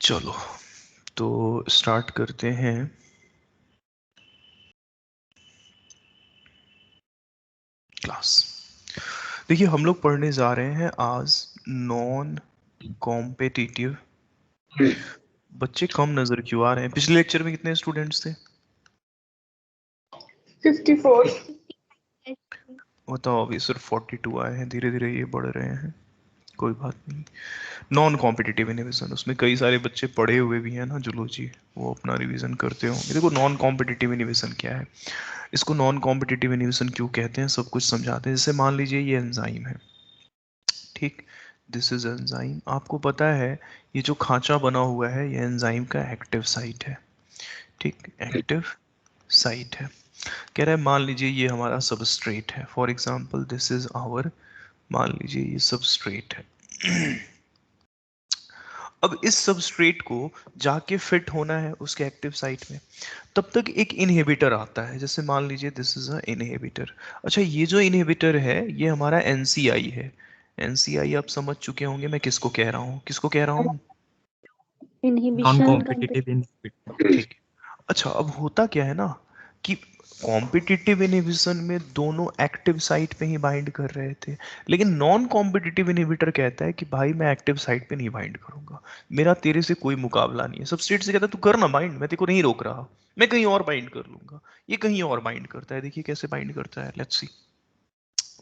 चलो तो स्टार्ट करते हैं। क्लास देखिए, हम लोग पढ़ने जा रहे हैं आज नॉन कॉम्पिटिटिव। बच्चे कम नजर क्यों आ रहे हैं? पिछले लेक्चर में कितने स्टूडेंट्स थे? 54। बताओ, अभी सिर्फ 42 आए हैं। धीरे धीरे ये बढ़ रहे हैं, कोई बात नहीं। नॉन कॉम्पिटिटिव इनहिबिशन, उसमें कई सारे बच्चे पढ़े हुए भी हैं ना जूलॉजी, वो अपना रिवीजन करते होंगे। देखो, नॉन कॉम्पिटिटिव इनहिबिशन क्या है, इसको नॉन कॉम्पिटिटिव इनहिबिशन क्यों कहते हैं, सब कुछ समझाते हैं। जैसे मान लीजिए ये एंजाइम है, ठीक, दिस इज एंजाइम। आपको पता है ये जो खांचा बना हुआ है ये एंजाइम का एक्टिव साइट है, ठीक, एक्टिव साइट है। कह रहा है मान लीजिए ये हमारा सबस्ट्रेट है, for example this is our, मान लीजिए ये सबस्ट्रेट है। अब इस सबस्ट्रेट को जाके फिट होना है उसके एक्टिव साइट में, तब तक एक इनहिबिटर आता है। जैसे मान लीजिए दिस इज अ इनहिबिटर। अच्छा, ये जो इनहिबिटर है ये हमारा एनसीआई है। एनसीआई आप समझ चुके होंगे मैं किसको कह रहा हूँ, किसको कह रहा हूँ? Non competitive inhibitor. ठीक। अच्छा, अब होता क्या है ना कि कॉम्पिटिटिव इनहिबिशन में दोनों एक्टिव साइट पे ही बाइंड कर रहे थे, लेकिन नॉन कॉम्पिटिटिव इनहिबिटर कहता है कि भाई मैं एक्टिव साइट पे नहीं बाइंड करूंगा, मेरा तेरे से कोई मुकाबला नहीं है। सबस्ट्रेट से कहता है तू कर ना बाइंड, मैं तेरे को नहीं रोक रहा, मैं कहीं और बाइंड कर लूंगा। ये कहीं और बाइंड करता है। देखिए कैसे बाइंड करता है, लेट्स सी।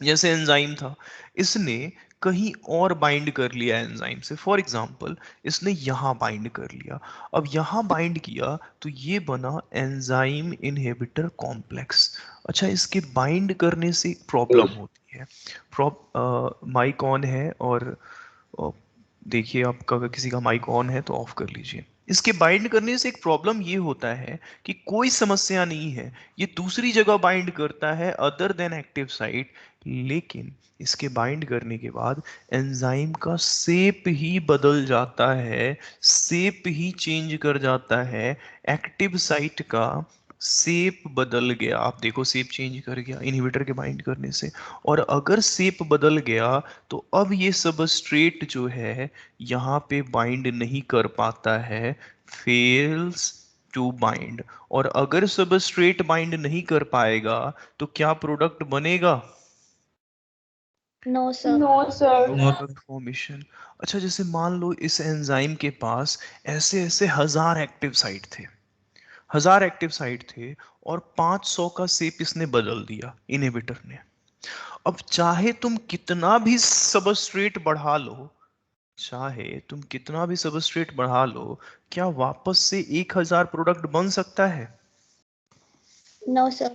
जैसे एंजाइम था, इसने कहीं और बाइंड कर लिया एंजाइम से। फॉर एग्जांपल इसने यहाँ बाइंड कर लिया। अब यहाँ बाइंड किया तो ये बना एंजाइम इनहिबिटर कॉम्प्लेक्स। अच्छा, इसके बाइंड करने से एक प्रॉब्लम होती है। माइक ऑन है और अ, देखिए आपका अगर किसी का माइक ऑन है तो ऑफ कर लीजिए। इसके बाइंड करने से एक प्रॉब्लम ये होता है कि कोई समस्या नहीं है, ये दूसरी जगह बाइंड करता है अदर देन एक्टिव साइट, लेकिन इसके बाइंड करने के बाद एंजाइम का शेप ही बदल जाता है, शेप ही चेंज कर जाता है। एक्टिव साइट का शेप बदल गया, आप देखो शेप चेंज कर गया इनहिबिटर के बाइंड करने से। और अगर शेप बदल गया तो अब ये सबस्ट्रेट जो है यहाँ पे बाइंड नहीं कर पाता है, फेल्स टू बाइंड। और अगर सबस्ट्रेट बाइंड नहीं कर पाएगा तो क्या प्रोडक्ट बनेगा? No sir. No sir. Product formation. अच्छा, जैसे मान लो इस एंजाइम के पास ऐसे ऐसे 1000 एक्टिव साइट थे, 1000 एक्टिव साइट थे, और 500 का शेप इसने बदल दिया इनहिबिटर ने। अब चाहे तुम कितना भी सबस्ट्रेट बढ़ा लो, चाहे तुम कितना भी सबस्ट्रेट बढ़ा लो, क्या वापस से 1000 प्रोडक्ट बन सकता है? No sir.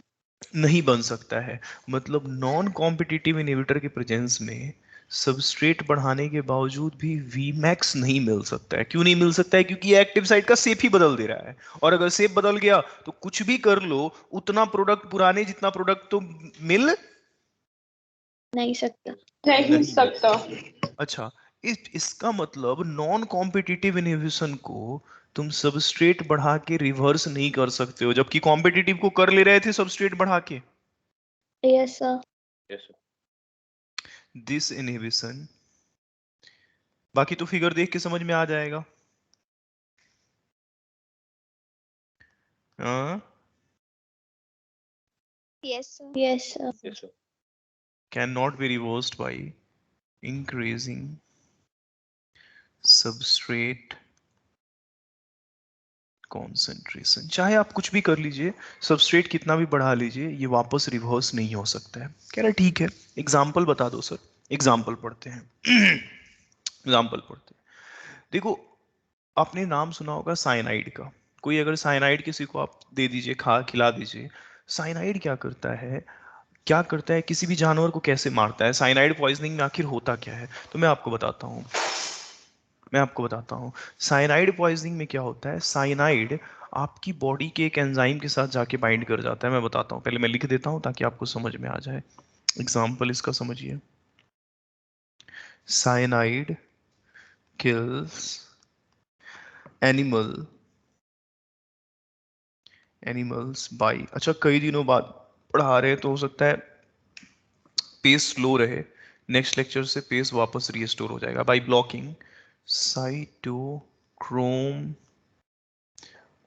नहीं बन सकता है। मतलब नॉन कॉम्पिटिटिव इनहिबिटर के प्रेजेंस में सबस्ट्रेट बढ़ाने के बावजूद भी वी मैक्स नहीं मिल सकता है। क्यों नहीं मिल सकता है? क्योंकि ये एक्टिव साइट का शेप ही बदल दे रहा है, और अगर शेप बदल गया तो कुछ भी कर लो, उतना प्रोडक्ट, पुराने जितना प्रोडक्ट तो मिल नहीं सकता। नहीं सकता। अच्छा, इसका मतलब नॉन कॉम्पिटिटिव इनहिबिशन को तुम सबस्ट्रेट बढ़ा के रिवर्स नहीं कर सकते हो, जबकि कॉम्पिटिटिव को कर ले रहे थे सबस्ट्रेट बढ़ा के। Yes sir. दिस इनहिबिशन, बाकी तो फिगर देख के समझ में आ जाएगा। हाँ, yes sir. Yes sir. Can not be reversed by increasing substrate concentration. चाहे आप कुछ भी कर लीजिए, सबस्ट्रेट कितना भी बढ़ा लीजिए, ये वापस रिवर्स नहीं हो सकता है। कह रहा ठीक है, एग्जाम्पल बता दो सर। एग्जाम्पल पढ़ते हैं। एग्जाम्पल पढ़ते हैं। देखो, आपने नाम सुना होगा साइनाइड का। कोई अगर साइनाइड किसी को आप दे दीजिए, खा खिला दीजिए, साइनाइड क्या करता है, क्या करता है, किसी भी जानवर को कैसे मारता है, साइनाइड पॉइजनिंग में आखिर होता क्या है, तो मैं आपको बताता हूँ। साइनाइड पॉइजनिंग में क्या होता है, साइनाइड आपकी बॉडी के एक एंजाइम के साथ जाके बाइंड कर जाता है। मैं बताता हूँ, पहले मैं लिख देता हूँ ताकि आपको समझ में आ जाए। एग्जाम्पल इसका समझिए। Cyanide kills animal animals by, अच्छा कई दिनों बाद पढ़ा रहे हैं तो हो सकता है पेस स्लो रहे, नेक्स्ट लेक्चर से पेस वापस रिस्टोर हो जाएगा। By blocking cytokinesis chrome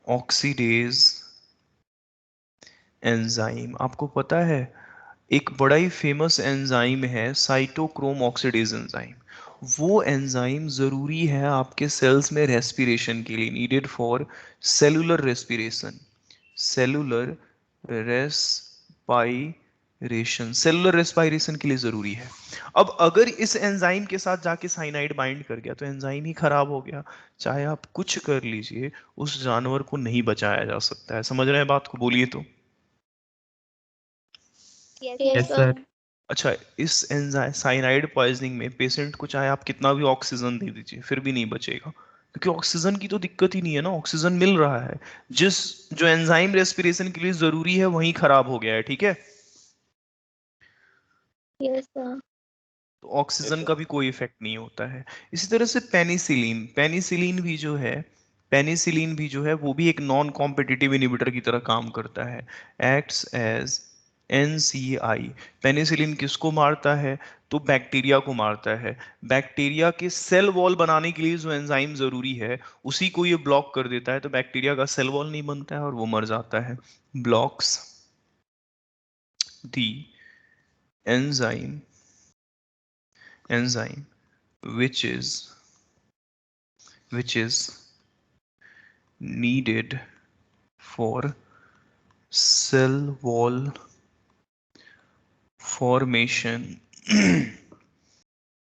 oxidase enzyme. आपको पता है एक बड़ा ही फेमस एंजाइम है साइटोक्रोम ऑक्सीडेज एंजाइम। वो एंजाइम ज़रूरी है आपके सेल्स में रेस्पिरेशन के लिए, needed for cellular respiration, cellular respiration, cellular respiration के लिए ज़रूरी है। अब अगर इस एंजाइम के साथ जाके साइनाइड बाइंड कर गया तो एंजाइम ही खराब हो गया, चाहे आप कुछ कर लीजिए उस जानवर को नहीं बचाया जा सकता है। समझ रहे हैं बात को? बोलिए तो। Yes, Yes, sir. sir. अच्छा, इस एंजाइम साइनाइड पॉइजनिंग में पेशेंट को चाहे आप कितना भी ऑक्सीजन दे दीजिए फिर भी नहीं बचेगा, क्योंकि ऑक्सीजन की तो दिक्कत ही नहीं है ना, ऑक्सीजन मिल रहा है। जिस जो एंजाइम रेस्पिरेशन के लिए जरूरी है वही खराब हो गया है, ठीक है? Yes, sir. तो ऑक्सीजन का भी कोई इफेक्ट नहीं होता है। इसी तरह से पेनिसिलिन, पेनिसिलिन भी जो है, पेनिसिलिन भी जो है वो भी एक नॉन कॉम्पिटिटिव इनिबिटर की तरह काम करता है, एक्ट्स एज NCI। पेनिसिलिन किसको मारता है? तो बैक्टीरिया को मारता है। बैक्टीरिया के सेल वॉल बनाने के लिए जो एंजाइम जरूरी है उसी को ये ब्लॉक कर देता है, तो बैक्टीरिया का सेल वॉल नहीं बनता है और वो मर जाता है। Blocks the enzyme which is needed for cell wall formation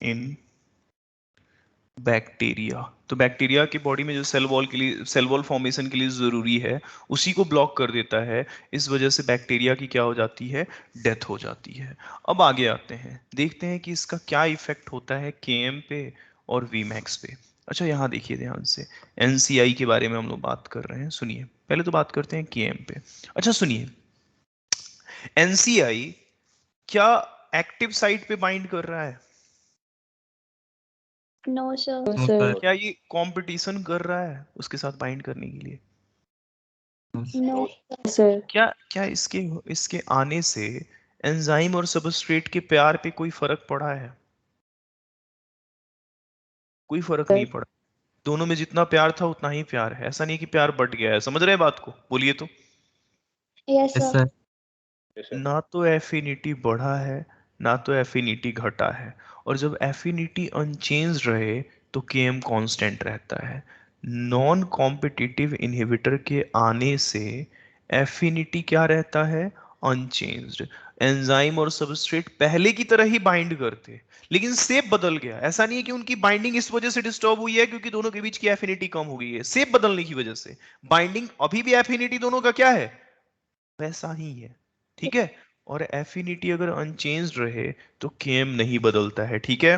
in bacteria. तो बैक्टीरिया की बॉडी में जो सेल वॉल के लिए, सेल वॉल फॉर्मेशन के लिए जरूरी है उसी को ब्लॉक कर देता है। इस वजह से बैक्टीरिया की क्या हो जाती है? डेथ हो जाती है। अब आगे आते हैं, देखते हैं कि इसका क्या इफेक्ट होता है KM पे और Vmax पे। अच्छा यहाँ देखिए ध्यान से, NCI के बारे में हम लोग बात कर रहे हैं, सुनिए। पहले तो बात करते हैं KM पे। अच्छा सुनिए, NCI क्या एक्टिव साइट पे बाइंड कर रहा है? No, sir. No, sir. क्या ये कंपटीशन कर रहा है उसके साथ बाइंड करने के लिए? No, sir. No, sir. क्या क्या इसके इसके आने से एंजाइम और सबस्ट्रेट के प्यार पे कोई फर्क पड़ा है? कोई फर्क नहीं पड़ा। दोनों में जितना प्यार था उतना ही प्यार है, ऐसा नहीं कि प्यार बट गया है। समझ रहे हैं बात को? बोलिए तो। Yes, Yes, sir. sir. ना तो एफिनिटी बढ़ा है ना तो एफिनिटी घटा है, और जब एफिनिटी अनचेंज रहे तो केएम कांस्टेंट रहता है। नॉन कॉम्पिटिटिव इनहिबिटर के आने से एफिनिटी क्या रहता है? अनचेंज्ड। एंजाइम और सबस्ट्रेट पहले की तरह ही बाइंड करते, लेकिन शेप बदल गया। ऐसा नहीं है कि उनकी बाइंडिंग इस वजह से डिस्टर्ब हुई है क्योंकि दोनों के बीच की एफिनिटी कम हो गई है, शेप बदलने की वजह से। बाइंडिंग अभी भी एफिनिटी दोनों का क्या है? वैसा ही है, ठीक है? और एफिनिटी अगर अनचेंज्ड रहे तो केएम नहीं बदलता है, ठीक है?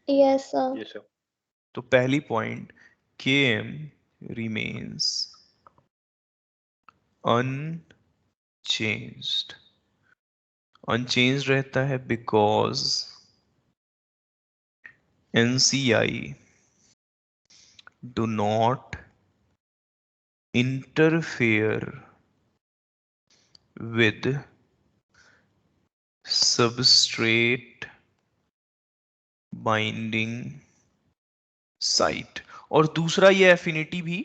Yes, sir. तो पहली point, Km remains unchanged. Unchanged रहता है because NCI do not interfere with substrate binding site। और दूसरा, ये एफिनिटी भी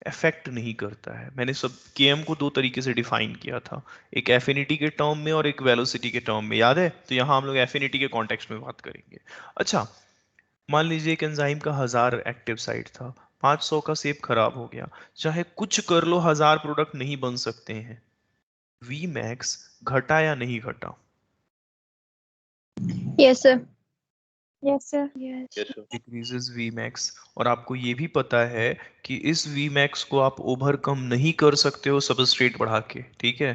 इफेक्ट नहीं करता है। मैंने सब केएम को दो तरीके से डिफाइन किया था, एक एफिनिटी के टर्म में और एक वेलोसिटी के टर्म में, याद है? तो यहाँ हम लोग एफिनिटी के कॉन्टेक्स्ट में बात करेंगे। अच्छा, मान लीजिए एक एंजाइम का 1000 एक्टिव साइट था, 500 का सेप खराब हो गया, चाहे कुछ कर लो 1000 प्रोडक्ट नहीं बन सकते हैं। Vmax घटा या नहीं घटा? Yes, sir. Yes, sir. Yes. Decreases Vmax। और आपको ये भी पता है कि इस Vmax को आप ओवरकम नहीं कर सकते हो सबस्ट्रेट बढ़ा के, ठीक है?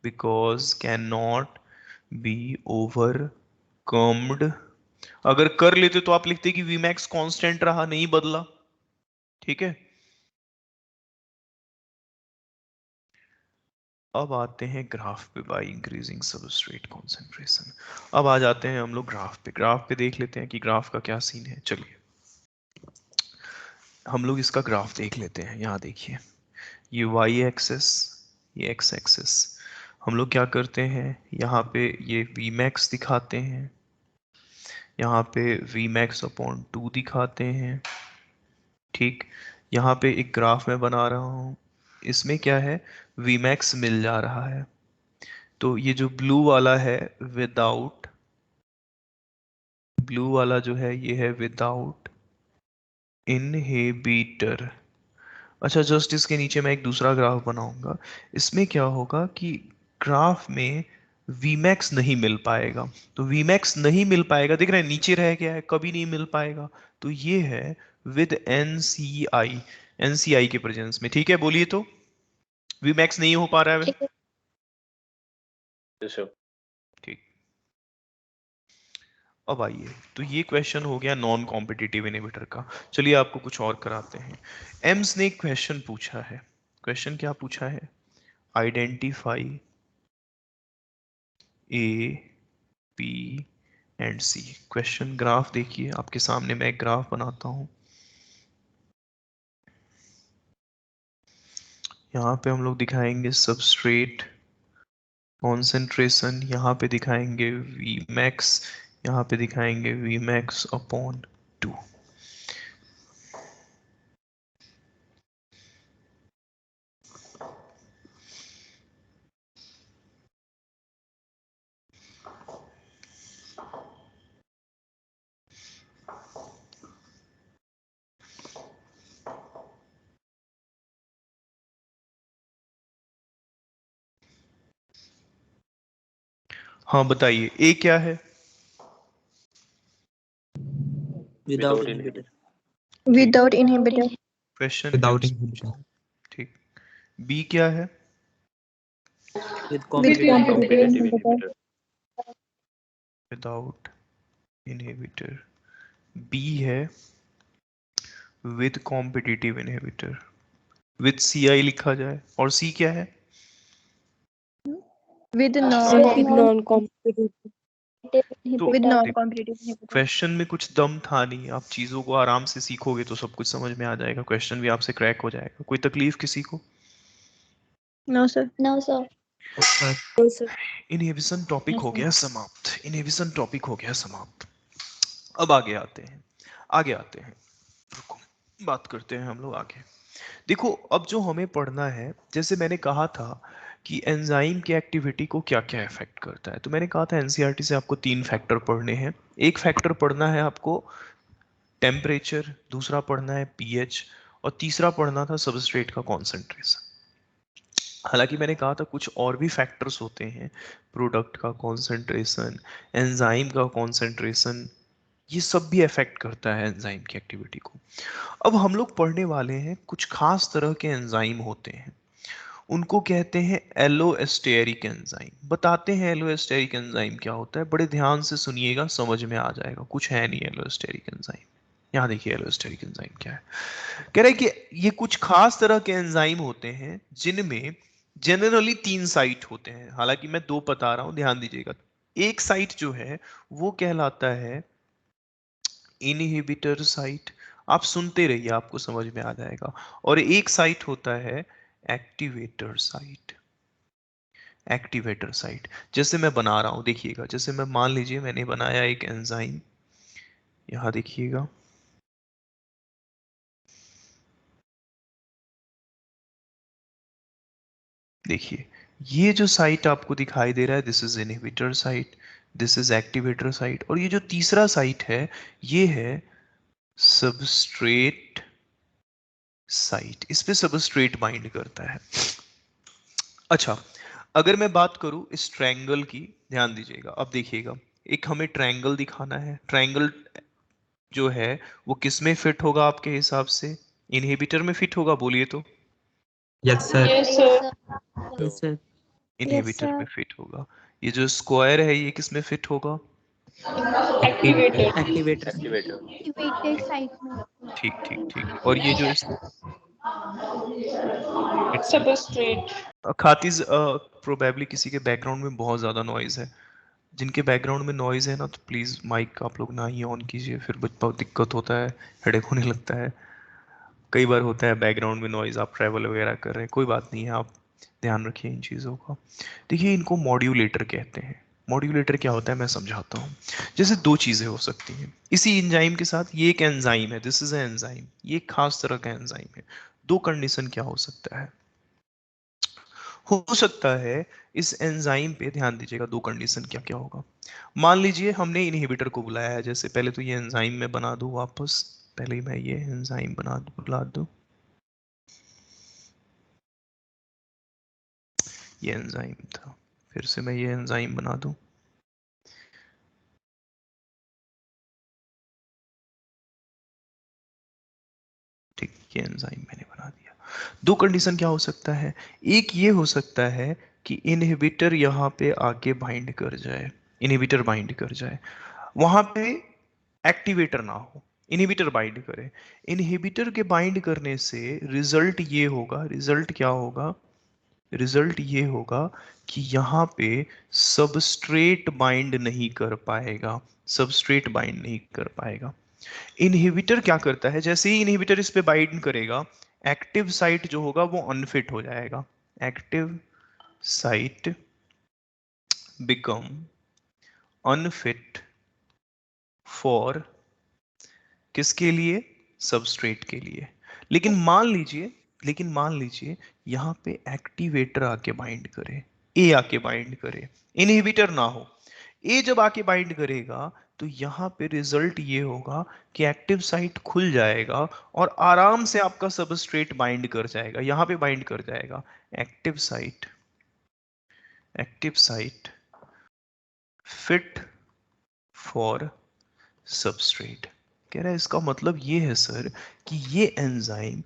Because can not be overcomed. अगर कर लेते तो आप लिखते कि Vmax कांस्टेंट रहा, नहीं बदला, ठीक है? अब आते हैं ग्राफ पे, बाय इंक्रीजिंग सबस्ट्रेट कॉन्सेंट्रेशन। अब आ जाते हैं हम लोग ग्राफ पे। ग्राफ पे देख लेते हैं कि ग्राफ का क्या सीन है। चलिए हम लोग इसका ग्राफ देख लेते हैं। यहाँ देखिए, ये वाई एक्सेस, ये एक्स एक्सेस। हम लोग क्या करते हैं, यहाँ पे ये Vmax दिखाते हैं, यहाँ पे Vmax अपॉन 2 दिखाते हैं, ठीक, यहाँ पे एक ग्राफ मैं बना रहा हूँ, इसमें क्या है, Vmax मिल जा रहा है। तो ये जो ब्लू वाला है विदाउट, ब्लू वाला जो है ये है विदाउट इनहिबिटर। अच्छा, जस्ट इसके नीचे मैं एक दूसरा ग्राफ बनाऊंगा। इसमें क्या होगा कि ग्राफ में Vmax नहीं मिल पाएगा। तो Vmax नहीं मिल पाएगा, दिख रहा है नीचे रह गया है, कभी नहीं मिल पाएगा। तो ये है विद NCI, NCI के प्रेजेंस में। ठीक है, बोलिए तो Vmax नहीं हो पा रहा है। ठीक है। Yes, sir. ठीक, अब आइए, तो ये क्वेश्चन हो गया नॉन कॉम्पिटिटिव इनहिबिटर का। चलिए आपको कुछ और कराते हैं। एम्स ने एक क्वेश्चन पूछा है। क्वेश्चन क्या पूछा है, identify A B and C. Question graph देखिए आपके सामने, मैं एक ग्राफ बनाता हूं। यहाँ पे हम लोग दिखाएंगे सबस्ट्रेट कॉन्सेंट्रेशन, यहाँ पे दिखाएंगे Vmax, यहाँ पे दिखाएंगे Vmax अपॉन 2। हाँ बताइए, ए क्या है? Without inhibitor. Without inhibitor. Question Without AIIMS inhibition. पूछा है। ठीक, बी क्या है? With With competitive competitive Competitive inhibitor. inhibitor. Without inhibitor. B है with competitive inhibitor, with CI लिखा जाए। और सी क्या है? With Non-competitive. non-competitive. तो With non-competitive inhibitor. क्वेश्चन में कुछ दम था नहीं, आप चीजों को आराम से सीखोगे तो सब कुछ समझ में आ जाएगा, क्वेश्चन भी आपसे क्रैक हो जाएगा। कोई तकलीफ किसी को? No, sir. No, sir. No, sir. Inhibition topic Yes, हो sir. गया समाप्त, इनहिबिशन टॉपिक हो गया समाप्त। अब आगे आते हैं, आगे आते हैं, रुको, बात करते हैं हम लोग आगे। देखो, अब जो हमें पढ़ना है, जैसे मैंने कहा था कि एंजाइम की एक्टिविटी को क्या क्या इफेक्ट करता है, तो मैंने कहा था एनसीईआरटी से आपको 3 फैक्टर पढ़ने हैं। एक फैक्टर पढ़ना है आपको टेम्परेचर, दूसरा पढ़ना है पीएच, और तीसरा पढ़ना था सबस्ट्रेट का कॉन्सेंट्रेशन। हालांकि मैंने कहा था कुछ और भी फैक्टर्स होते हैं, प्रोडक्ट का कॉन्सेंट्रेशन, एंजाइम का कॉन्सेंट्रेशन, ये सब भी अफेक्ट करता है एंजाइम की एक्टिविटी को। अब हम लोग पढ़ने वाले हैं कुछ खास तरह के एंजाइम होते हैं, उनको कहते हैं एलोस्टेरिक एंजाइम। बताते हैं एलोस्टेरिक एंजाइम क्या होता है, बड़े ध्यान से सुनिएगा, समझ में आ जाएगा। कुछ है नहीं एलोस्टेरिक एंजाइम। यहाँ देखिए एलोस्टेरिक एंजाइम क्या है। कह रहे हैं कि ये कुछ खास तरह के एंजाइम होते हैं जिनमें जनरली 3 साइट होते हैं। हालांकि मैं 2 बता रहा हूं, ध्यान दीजिएगा। एक साइट जो है वो कहलाता है इनहिबिटर साइट, आप सुनते रहिए आपको समझ में आ जाएगा। और एक साइट होता है एक्टिवेटर साइट। एक्टिवेटर साइट जैसे मैं बना रहा हूं, देखिएगा, जैसे मैं मान लीजिए मैंने बनाया एक एंजाइम, यहां देखिएगा, देखिए ये जो साइट आपको दिखाई दे रहा है, this is inhibitor site, this is activator site, और ये जो तीसरा साइट है ये है सबस्ट्रेट साइट। इस पे सबस्ट्रेट बाइंड करता है। अच्छा, अगर मैं बात करूं इस ट्रायंगल की, ध्यान दीजिएगा, अब देखिएगा, एक हमें ट्रायंगल दिखाना है। ट्रायंगल जो है वो किस में फिट होगा आपके हिसाब से? इनहिबिटर में फिट होगा, बोलिए तो। Yes, sir. Yes, sir. Yes, sir. Yes, inhibitor sir. में फिट होगा। ये जो स्क्वायर है ये किस में फिट होगा? Activator. Activator. Activator. Activated site में. ठीक ठीक ठीक, और ये जो इस Substrate. खातिज, प्रोबेबली किसी के बैकग्राउंड में बहुत ज़्यादा नॉइज़ है। जिनके बैकग्राउंड में नॉइज़ है ना, तो प्लीज़ माइक आप लोग ना ही ऑन कीजिए, फिर बहुत दिक्कत होता है, हेडेक होने लगता है। कई बार होता है बैकग्राउंड में नॉइज़, आप ट्रैवल वगैरह कर रहे हैं, कोई बात नहीं है, आप ध्यान रखिए इन चीज़ों का। देखिए, इनको मॉड्यूलेटर कहते हैं। मॉड्यूलेटर क्या होता है मैं समझाता हूँ। जैसे दो चीजें हो सकती हैं इसी एंजाइम के साथ, ये एक एंजाइम है, दिस इज ए एंजाइम, ये एक खास तरह का एंजाइम है। दो कंडीशन क्या हो सकता है, हो सकता है इस एंजाइम पे ध्यान दीजिएगा, दो कंडीशन क्या क्या होगा। मान लीजिए हमने इनहिबिटर को बुलाया है, जैसे पहले तो ये एंजाइम में बना दूं वापस, पहले ही मैं ये एंजाइम बुला दूं, ये एंजाइम था, फिर से मैं ये एंजाइम बना दूं, ठीक, ये एंजाइम मैंने बना दिया। दो कंडीशन क्या हो सकता है, एक ये हो सकता है कि इनहिबिटर यहाँ पे आके बाइंड कर जाए, इनहिबिटर बाइंड कर जाए, वहां पे एक्टिवेटर ना हो, इनहिबिटर बाइंड करे। इनहिबिटर के बाइंड करने से रिजल्ट ये होगा, रिजल्ट क्या होगा, रिजल्ट ये होगा कि यहाँ पे सबस्ट्रेट बाइंड नहीं कर पाएगा, सबस्ट्रेट बाइंड नहीं कर पाएगा। इनहिबिटर क्या करता है, जैसे ही इनहिबिटर इस पे बाइंड करेगा, एक्टिव साइट जो होगा वो अनफिट हो जाएगा, active site become unfit for, किसके लिए, सबस्ट्रेट के लिए। लेकिन मान लीजिए यहां पे एक्टिवेटर आके बाइंड करे, ए आके बाइंड करे, इनहिबिटर ना हो, ए जब आके बाइंड करेगा तो यहां पे रिजल्ट ये होगा कि एक्टिव साइट खुल जाएगा और आराम से आपका सबस्ट्रेट बाइंड कर जाएगा, यहां पे बाइंड कर जाएगा। Active site, active site fit for substrate. कह रहा है इसका मतलब ये है सर कि ये एंजाइम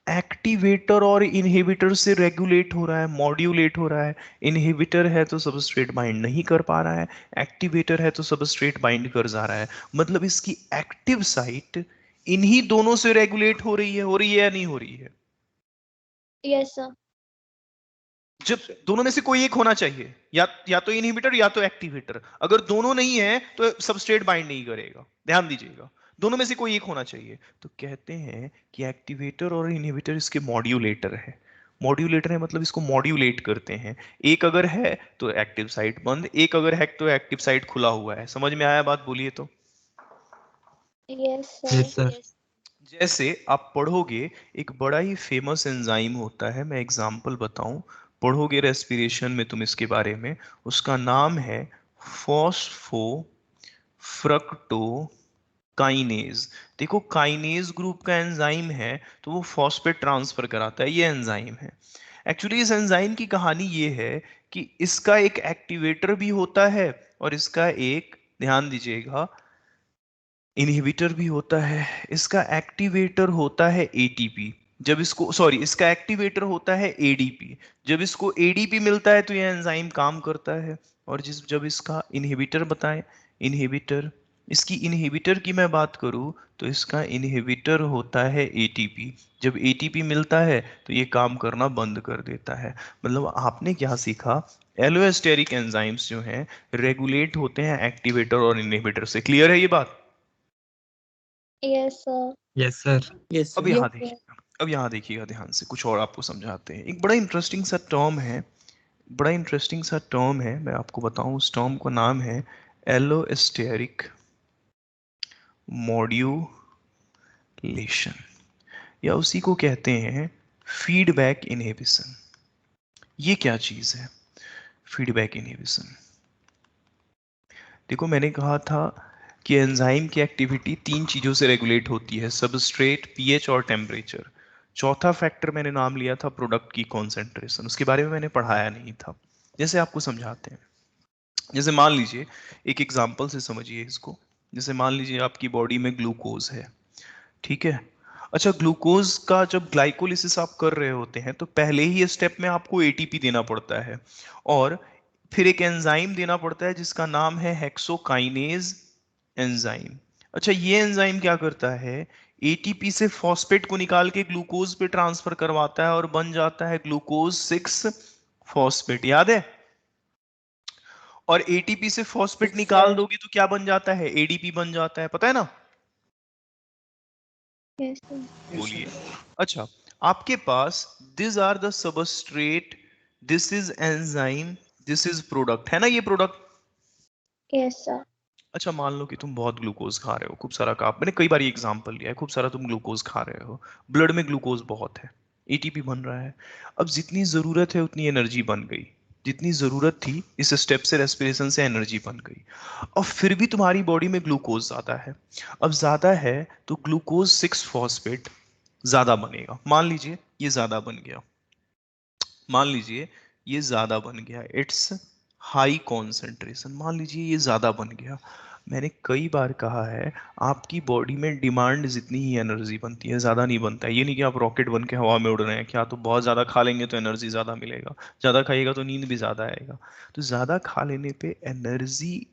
एक्टिवेटर और इनहिबिटर से रेगुलेट हो रहा है, मॉड्यूलेट हो रहा है। इनहिबिटर है तो सबस्ट्रेट बाइंड नहीं कर पा रहा है, एक्टिवेटर है तो सबस्ट्रेट बाइंड कर जा रहा है। मतलब इसकी एक्टिव साइट इन्हीं दोनों से रेगुलेट हो रही है या नहीं हो रही है? Yes sir. जब दोनों में से कोई एक होना चाहिए, या तो इनहिबिटर या तो एक्टिवेटर। अगर दोनों नहीं है तो सबस्ट्रेट बाइंड नहीं करेगा, ध्यान दीजिएगा, दोनों में से कोई एक होना चाहिए। तो कहते हैं कि एक्टिवेटर और इनहिबिटर इसके मॉड्यूलेटर है। मॉड्यूलेटर है मतलब इसको मॉड्यूलेट करते हैं। एक अगर है तो एक्टिव साइट बंद, एक अगर है तो एक्टिव साइट खुला हुआ है। समझ में आया बात, बोलिए तो। Yes Yes, sir. sir. जैसे आप पढ़ोगे, एक बड़ा ही फेमस एंजाइम होता है, मैं एग्जांपल बताऊं, पढ़ोगे रेस्पिरेशन में तुम इसके बारे में, उसका नाम है फॉस्फोफ्रक्टोकाइनेज। देखो काइनेज ग्रुप का एंजाइम है तो वो फॉस्फेट ट्रांसफर कराता है, ये एंजाइम है। एक्चुअली इस एंजाइम की कहानी ये है कि इसका एक एक्टिवेटर भी होता है और इसका एक, ध्यान दीजिएगा, इनहिबिटर भी होता है। इसका एक्टिवेटर होता है एटीपी, जब इसको, सॉरी, इसका एक्टिवेटर होता है एडीपी। जब इसको एडीपी मिलता है तो यह एंजाइम काम करता है। और जब इसका इनहिबिटर बताएं, इनहिबिटर, इसकी इनहिबिटर की मैं बात करूं तो इसका इनहिबिटर होता है एटीपी। जब एटीपी मिलता है तो ये काम करना बंद कर देता है। मतलब आपने क्या सीखा, एलोस्टेरिक एंजाइम्स जो हैं रेगुलेट होते हैं एक्टिवेटर और इनहिबिटर से। क्लियर है ये बात? Yes sir. Yes, sir. Yes, अब sir. यहाँ देखिएगा, अब यहाँ देखिएगा ध्यान से, कुछ और आपको समझाते हैं। एक बड़ा इंटरेस्टिंग सा टर्म है, बड़ा इंटरेस्टिंग सा टर्म है, मैं आपको बताऊं, उस टर्म का नाम है एलोस्टेरिक मॉड्यूलेशन, या उसी को कहते हैं फीडबैक इनहिबिशन। ये क्या चीज है फीडबैक इनहिबिशन? देखो मैंने कहा था कि एंजाइम की एक्टिविटी तीन चीजों से रेगुलेट होती है, सबस्ट्रेट, पीएच और टेम्परेचर। चौथा फैक्टर मैंने नाम लिया था प्रोडक्ट की कॉन्सेंट्रेशन, उसके बारे में मैंने पढ़ाया नहीं था। जैसे आपको समझाते हैं, जैसे मान लीजिए, एक एग्जांपल से समझिए इसको। जैसे मान लीजिए आपकी बॉडी में ग्लूकोज है, ठीक है। अच्छा, ग्लूकोज का जब ग्लाइकोलिसिस आप कर रहे होते हैं तो पहले ही स्टेप में आपको एटीपी देना पड़ता है और फिर एक एंजाइम देना पड़ता है जिसका नाम है हेक्सोकाइनेज एंजाइम। अच्छा, ये एंजाइम क्या करता है, एटीपी से फॉस्फेट को निकाल के ग्लूकोज पे ट्रांसफर करवाता है और बन जाता है ग्लूकोज 6 फॉस्फेट, याद है? और एटीपी से फॉस्फेट निकाल दोगे तो क्या बन जाता है, एडीपी बन जाता है, पता है ना? Yes sir. बोलिए। अच्छा, आपके पास this are the substrate, this is enzyme, this is product, है ना ये प्रोडक्ट? Yes, sir. अच्छा मान लो कि तुम बहुत ग्लूकोज खा रहे हो, खूब सारा का मैंने कई बार ये एग्जांपल लिया है, खूब सारा तुम ग्लूकोज खा रहे हो, ब्लड में ग्लूकोज बहुत है, एटीपी बन रहा है। अब जितनी जरूरत है उतनी एनर्जी बन गई, जितनी जरूरत थी इस स्टेप से रेस्पिरेशन से एनर्जी बन गई। और फिर भी तुम्हारी बॉडी में ग्लूकोज ज्यादा है। अब ज्यादा है तो ग्लूकोज 6 फॉस्फेट ज्यादा बनेगा। मान लीजिए ये ज्यादा बन गया, मान लीजिए ये ज्यादा बन गया, इट्स हाई कॉन्सेंट्रेशन, मान लीजिए ये ज्यादा बन गया। मैंने कई बार कहा है आपकी बॉडी में डिमांड जितनी ही एनर्जी बनती है, ज्यादा नहीं बनता है। ये नहीं कि आप रॉकेट बन के हवा में उड़ रहे हैं, क्या तो बहुत ज्यादा खा लेंगे तो एनर्जी ज्यादा मिलेगा, ज्यादा खाइएगा तो नींद भी ज्यादा आएगा। तो ज्यादा खा लेने पे एनर्जी,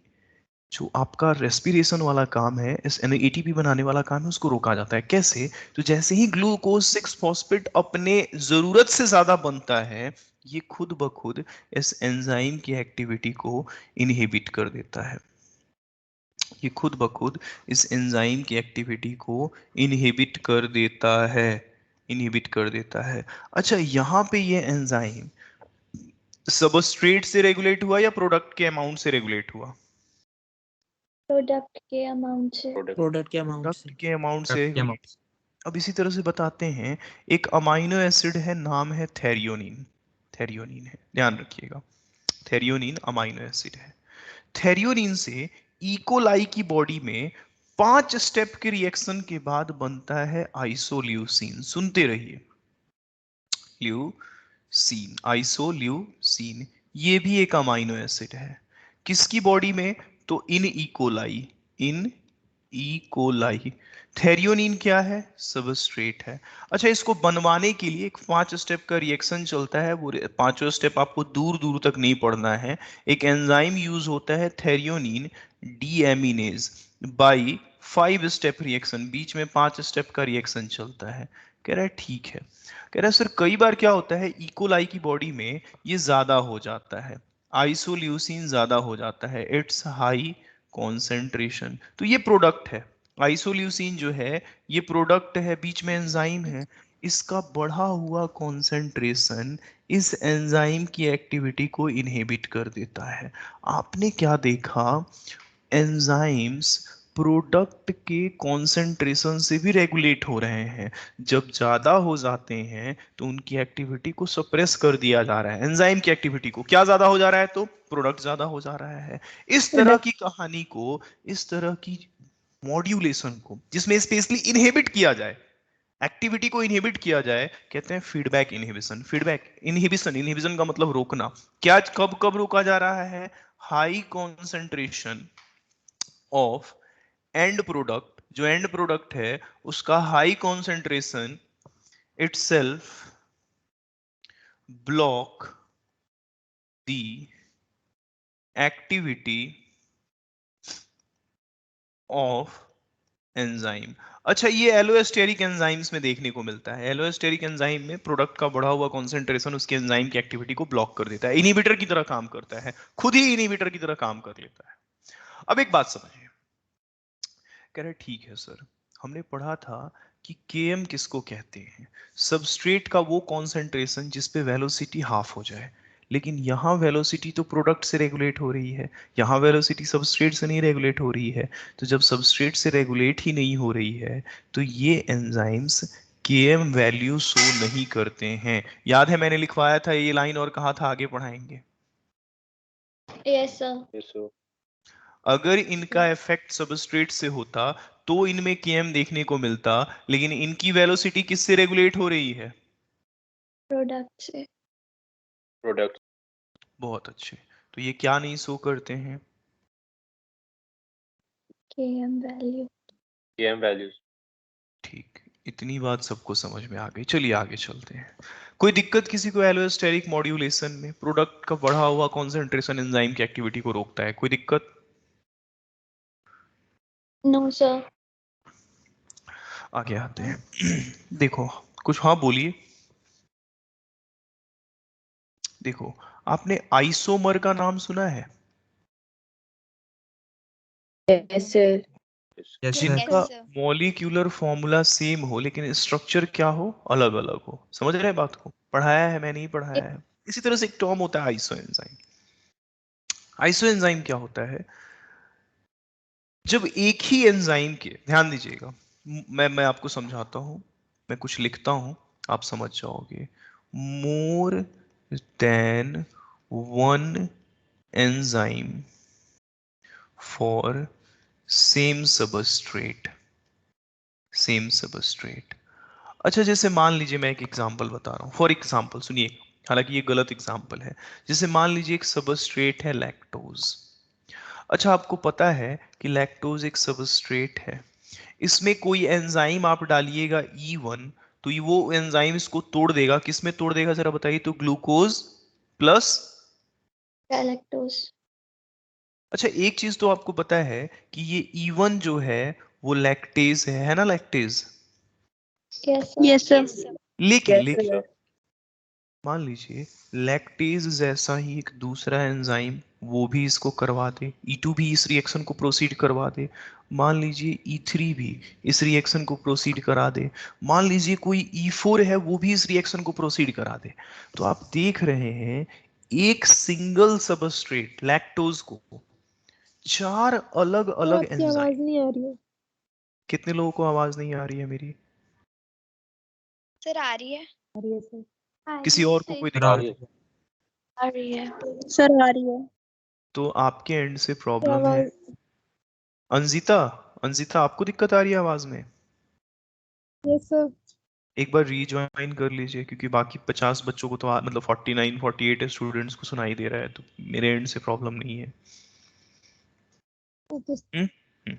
जो आपका रेस्पिरेशन वाला काम है, इस एटीपी बनाने वाला काम है, उसको रोका जाता है। कैसे? तो जैसे ही ग्लूकोज 6 फॉस्फेट अपने जरूरत से ज्यादा बनता है, ये खुद ब खुद इस एंजाइम की एक्टिविटी को इनहिबिट कर देता है। ये खुद ब खुद इस एंजाइम की एक्टिविटी को इनहिबिट कर देता है, इनहिबिट कर देता है। अच्छा, यहाँ पे ये एंजाइम सबस्ट्रेट से रेगुलेट हुआ या प्रोडक्ट के अमाउंट से रेगुलेट हुआ? प्रोडक्ट के अमाउंट से। प्रोडक्ट के अमाउंट से। प्रोडक्ट के अमाउंट से प्रोडक्ट के रेगुलेट। अमाउंट। अब इसी तरह से बताते हैं, एक अमाइनो एसिड है, नाम है थेरियोनिन। थेरियोनिन है, ध्यान रखिएगा, थेरियोनिन अमाइनो एसिड है। थेरियोनिन से इकोलाई की बॉडी में 5 स्टेप के रिएक्शन के बाद बनता है आइसोल्यूसिन। सुनते रहिए, ल्यूसीन, आइसोल्यूसिन, ये भी एक अमाइनो एसिड है। किसकी बॉडी में? तो इन इकोलाई, इन इकोलाई। थेरियोनिन क्या है? सबस्ट्रेट है। अच्छा, इसको बनवाने के लिए एक 5 स्टेप का रिएक्शन चलता है, वो 5 स्टेप आपको दूर दूर तक नहीं पढ़ना है। एक एंजाइम यूज होता है थेरियोनिन डीएमिनेज, बाई 5 स्टेप रिएक्शन, बीच में 5 स्टेप का रिएक्शन चलता है। कह रहा है ठीक है, कह रहा है सर कई बार क्या होता है इकोलाई की बॉडी में ये ज्यादा हो जाता है, आइसोल्यूसिन ज्यादा हो जाता है, इट्स हाई कॉन्सेंट्रेशन। तो ये प्रोडक्ट है, आइसोल्यूसिन जो है ये प्रोडक्ट है, बीच में एंजाइम है। इसका बढ़ा हुआ कॉन्सेंट्रेशन इस एंजाइम की एक्टिविटी को इनहिबिट कर देता है। आपने क्या देखा, एंजाइम्स प्रोडक्ट के कॉन्सेंट्रेशन से भी रेगुलेट हो रहे हैं। जब ज्यादा हो जाते हैं तो उनकी एक्टिविटी को सप्रेस कर दिया जा रहा है। एंजाइम की एक्टिविटी को क्या ज्यादा हो जा रहा है? तो प्रोडक्ट ज्यादा हो जा रहा है। इस तरह की कहानी को, इस तरह की मॉड्यूलेशन को, जिसमें स्पेशली इनहिबिट किया जाए, एक्टिविटी को इनहिबिट किया जाए, कहते हैं feedback inhibition. Feedback inhibition, inhibition का मतलब रोकना। क्या कब कब रोका जा रहा है? High concentration of and product, जो एंड प्रोडक्ट है उसका high concentration itself block the activity of enzyme. अच्छा, ये एलोस्टेरिक एंजाइम्स में देखने को मिलता है। एलोस्टेरिक एंजाइम में प्रोडक्ट का बढ़ा हुआ कॉन्सेंट्रेशन उसके एंजाइम की एक्टिविटी को ब्लॉक कर देता है, इनहिबिटर की तरह काम करता है, खुद ही इनहिबिटर की तरह काम कर लेता है। अब एक बात समझिए, कह रहे ठीक है सर, हमने पढ़ा था कि Km किसको कहते हैं? सबस्ट्रेट का वो कॉन्सेंट्रेशन जिस पे वेलोसिटी हाफ हो जाए। लेकिन यहाँ वेलोसिटी तो प्रोडक्ट से रेगुलेट हो रही है, यहाँ वेलोसिटी सबस्ट्रेट से नहीं रेगुलेट हो रही है। तो जब सबस्ट्रेट से रेगुलेट ही नहीं हो रही है तो ये एंजाइम्स Km वैल्यू शो नहीं करते हैं। याद है मैंने लिखवाया था ये लाइन और कहा था आगे पढ़ाएंगे। Yes, sir. Yes, sir. अगर इनका इफेक्ट सबस्ट्रेट से होता तो इनमें Km देखने को मिलता, लेकिन इनकी वेलोसिटी किससे रेगुलेट हो रही है? प्रोडक्ट से। Product. बहुत अच्छे। तो ये क्या नहीं शो करते हैं? Km value. Km values. ठीक, इतनी बात सबको समझ में आ गई। चलिए आगे चलते हैं। कोई दिक्कत किसी को एलोस्टेरिक मॉड्यूलेशन में? प्रोडक्ट का बढ़ा हुआ कॉन्सेंट्रेशन एंजाइम की एक्टिविटी को रोकता है, कोई दिक्कत? No sir. आगे आते हैं। देखो कुछ, हाँ बोलिए। देखो, आपने आइसोमर का नाम सुना है? Yes sir. Yes. Yes, sir. जिनका sir. मॉलिक्यूलर फॉर्मूला सेम हो लेकिन स्ट्रक्चर क्या हो, अलग अलग हो। समझ रहे हैं बात को? पढ़ाया है, मैं नहीं पढ़ाया है। इसी तरह से एक टर्म होता है आइसो एंजाइम। आइसो एंजाइम क्या होता है? जब एक ही एंजाइम के, ध्यान दीजिएगा, मैं आपको समझाता हूं, मैं कुछ लिखता हूं, आप समझ जाओगे। More than one enzyme for same substrate, same substrate. अच्छा, जैसे मान लीजिए, मैं एक एग्जांपल बता रहा हूँ, फॉर एग्जांपल सुनिए, हालांकि ये गलत एग्जांपल है। जैसे मान लीजिए एक सबस्ट्रेट है लैक्टोज। अच्छा, आपको पता है कि लैक्टोज एक सबस्ट्रेट है, इसमें कोई एंजाइम आप डालिएगा E1, तो वो एंजाइम इसको तोड़ देगा। किस में तोड़ देगा जरा बताइए तो? Glucose plus lactose. अच्छा, एक चीज तो आपको पता है कि ये E1 जो है वो लैक्टेज है ना, लैक्टेज। Yes sir. लेकिन लेकिन मान लीजिए लैक्टेज जैसा ही एक दूसरा एंजाइम वो भी इसको करवा दे, E2 भी इस रिएक्शन को प्रोसीड करवा दे, मान लीजिए E3 भी इस रिएक्शन को प्रोसीड करा दे, मान लीजिए कोई E4 है वो भी इस रिएक्शन को प्रोसीड करा दे, तो आप देख रहे हैं एक सिंगल सबस्ट्रेट लैक्टोज को चार अलग अलग आपकी एंजाइम। आवाज नहीं आ रही है। कितने लोगों को आवाज नहीं आ रही है मेरी? सर आ रही है। आ रही है सर। किसी और को कोई सर दिक्कत? आ रही है। आ रही है। सर आ रही है तो आपके एंड से तो प्रॉब्लम है। आवाज। अंजिता, अंजिता आपको दिक्कत आ रही है आवाज में? Yes sir. एक बार रीज्वाइन कर लीजिए, क्योंकि बाकी 50 बच्चों को तो मतलब 49 48 स्टूडेंट्स को सुनाई दे रहा है, तो मेरे एंड से प्रॉब्लम नहीं है। ओके। हम्म? हम्म।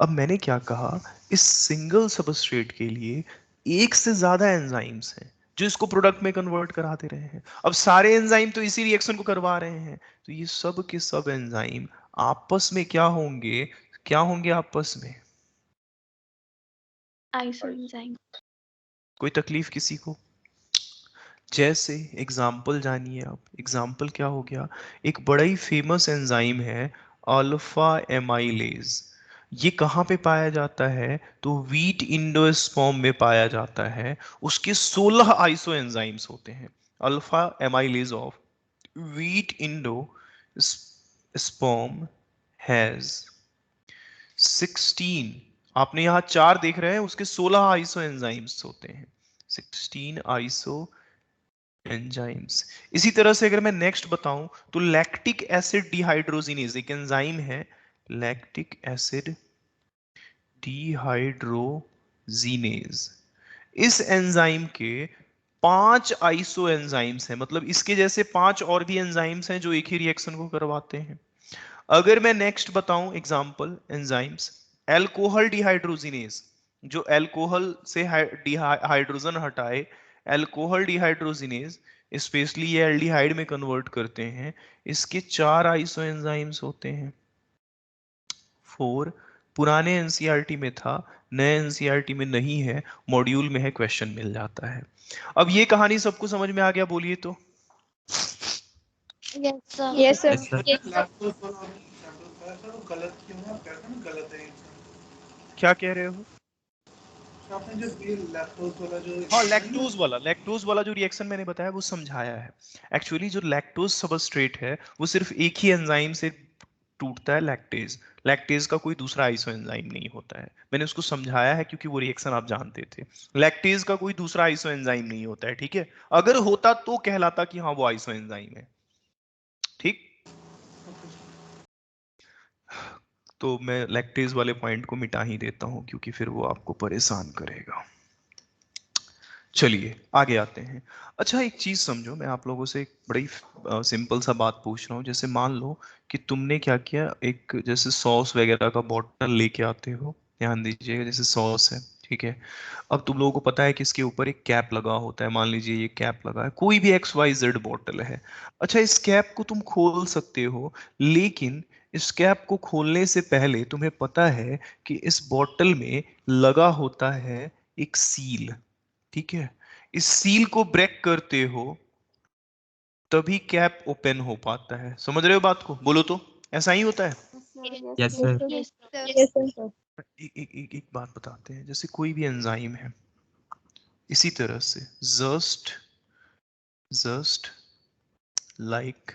अब मैंने क्या कहा, इस सिंगल सबस्ट्रेट के लिए एक से ज्यादा एंजाइम्स हैं जो इसको प्रोडक्ट में कन्वर्ट करा दे रहे हैं। अब सारे एंजाइम तो इसी रिएक्शन को करवा रहे हैं, तो ये सब के सब एंजाइम आपस में क्या होंगे, क्या होंगे आपस में? आइसोएंजाइम। कोई तकलीफ किसी को? जैसे एग्जाम्पल जानिए आप, एग्जाम्पल क्या हो गया, एक बड़ा ही फेमस एंजाइम है अल्फा एमाइलेज। ये कहाँ पे पाया जाता है? तो व्हीट इंडोस्पर्म में पाया जाता है। उसके 16 आइसो एंजाइम्स होते हैं। Alpha amylase of wheat Indo sperm has 16, आपने यहाँ 4 देख रहे हैं, उसके 16 आइसो एंजाइम्स होते हैं, 16 आइसो एंजाइम्स। इसी तरह से अगर मैं नेक्स्ट बताऊं तो लैक्टिक एसिड डिहाइड्रोजिनेज एक एंजाइम है, लैक्टिक एसिड डिहाइड्रोजिनेज। इस एंजाइम के 5 आइसो एंजाइम्स हैं, मतलब इसके जैसे 5 और भी एंजाइम्स हैं जो एक ही रिएक्शन को करवाते हैं। अगर मैं नेक्स्ट बताऊं एग्जांपल एंजाइम्स, एल्कोहल डिहाइड्रोजिनेज, जो एल्कोहल से हाइड्रोजन हटाए, एल्कोहल डिहाइड्रोजिनेज, स्पेशली ये एल्डिहाइड में कन्वर्ट करते हैं। इसके 4 आइसो एंजाइम्स होते हैं। 4 पुराने एनसीईआरटी में था, नए एनसीईआरटी में नहीं है, मॉड्यूल में है, क्वेश्चन मिल जाता है। अब ये कहानी सबको समझ में आ गया? बोलिए तो। Yes sir. Yes sir. Yes sir. क्या कह रहे हो? आपने जो ये लैक्टोज वाला जो हाँ, लैक्टोज वाला जो रिएक्शन मैंने बताया वो समझाया है। एक्चुअली जो लैक्टोज सबस्ट्रेट है वो सिर्फ एक ही एंजाइम से टूटता है, लैक्टेज। लैक्टेज का कोई दूसरा आइसो एंजाइम नहीं होता है, मैंने उसको समझाया है क्योंकि वो रिएक्शन आप जानते थे। लैक्टेज का कोई दूसरा आइसो एंजाइम नहीं होता है, ठीक है? अगर होता तो कहलाता कि हाँ वो आइसो एंजाइम है, ठीक? तो मैं लैक्टेज वाले पॉइंट को मिटा ही देता हूं क्योंकि फिर वो आपको परेशान करेगा। चलिए आगे आते हैं। अच्छा, एक चीज समझो, मैं आप लोगों से एक बड़ी सिंपल सा बात पूछ रहा हूँ। जैसे मान लो कि तुमने क्या किया, एक जैसे सॉस वगैरह का बॉटल लेके आते हो, ध्यान दीजिएगा, जैसे सॉस है, ठीक है? अब तुम लोगों को पता है कि इसके ऊपर एक कैप लगा होता है, मान लीजिए ये कैप लगा है, कोई भी XYZ बॉटल है। अच्छा, इस कैप को तुम खोल सकते हो, लेकिन इस कैप को खोलने से पहले तुम्हें पता है कि इस बॉटल में लगा होता है एक सील, ठीक है? इस सील को ब्रेक करते हो तभी कैप ओपन हो पाता है। समझ रहे हो बात को? बोलो तो, ऐसा ही होता है। Yes sir. Yes sir. Yes sir. एक बात बताते हैं, जैसे कोई भी एंजाइम है, इसी तरह से जस्ट जस्ट लाइक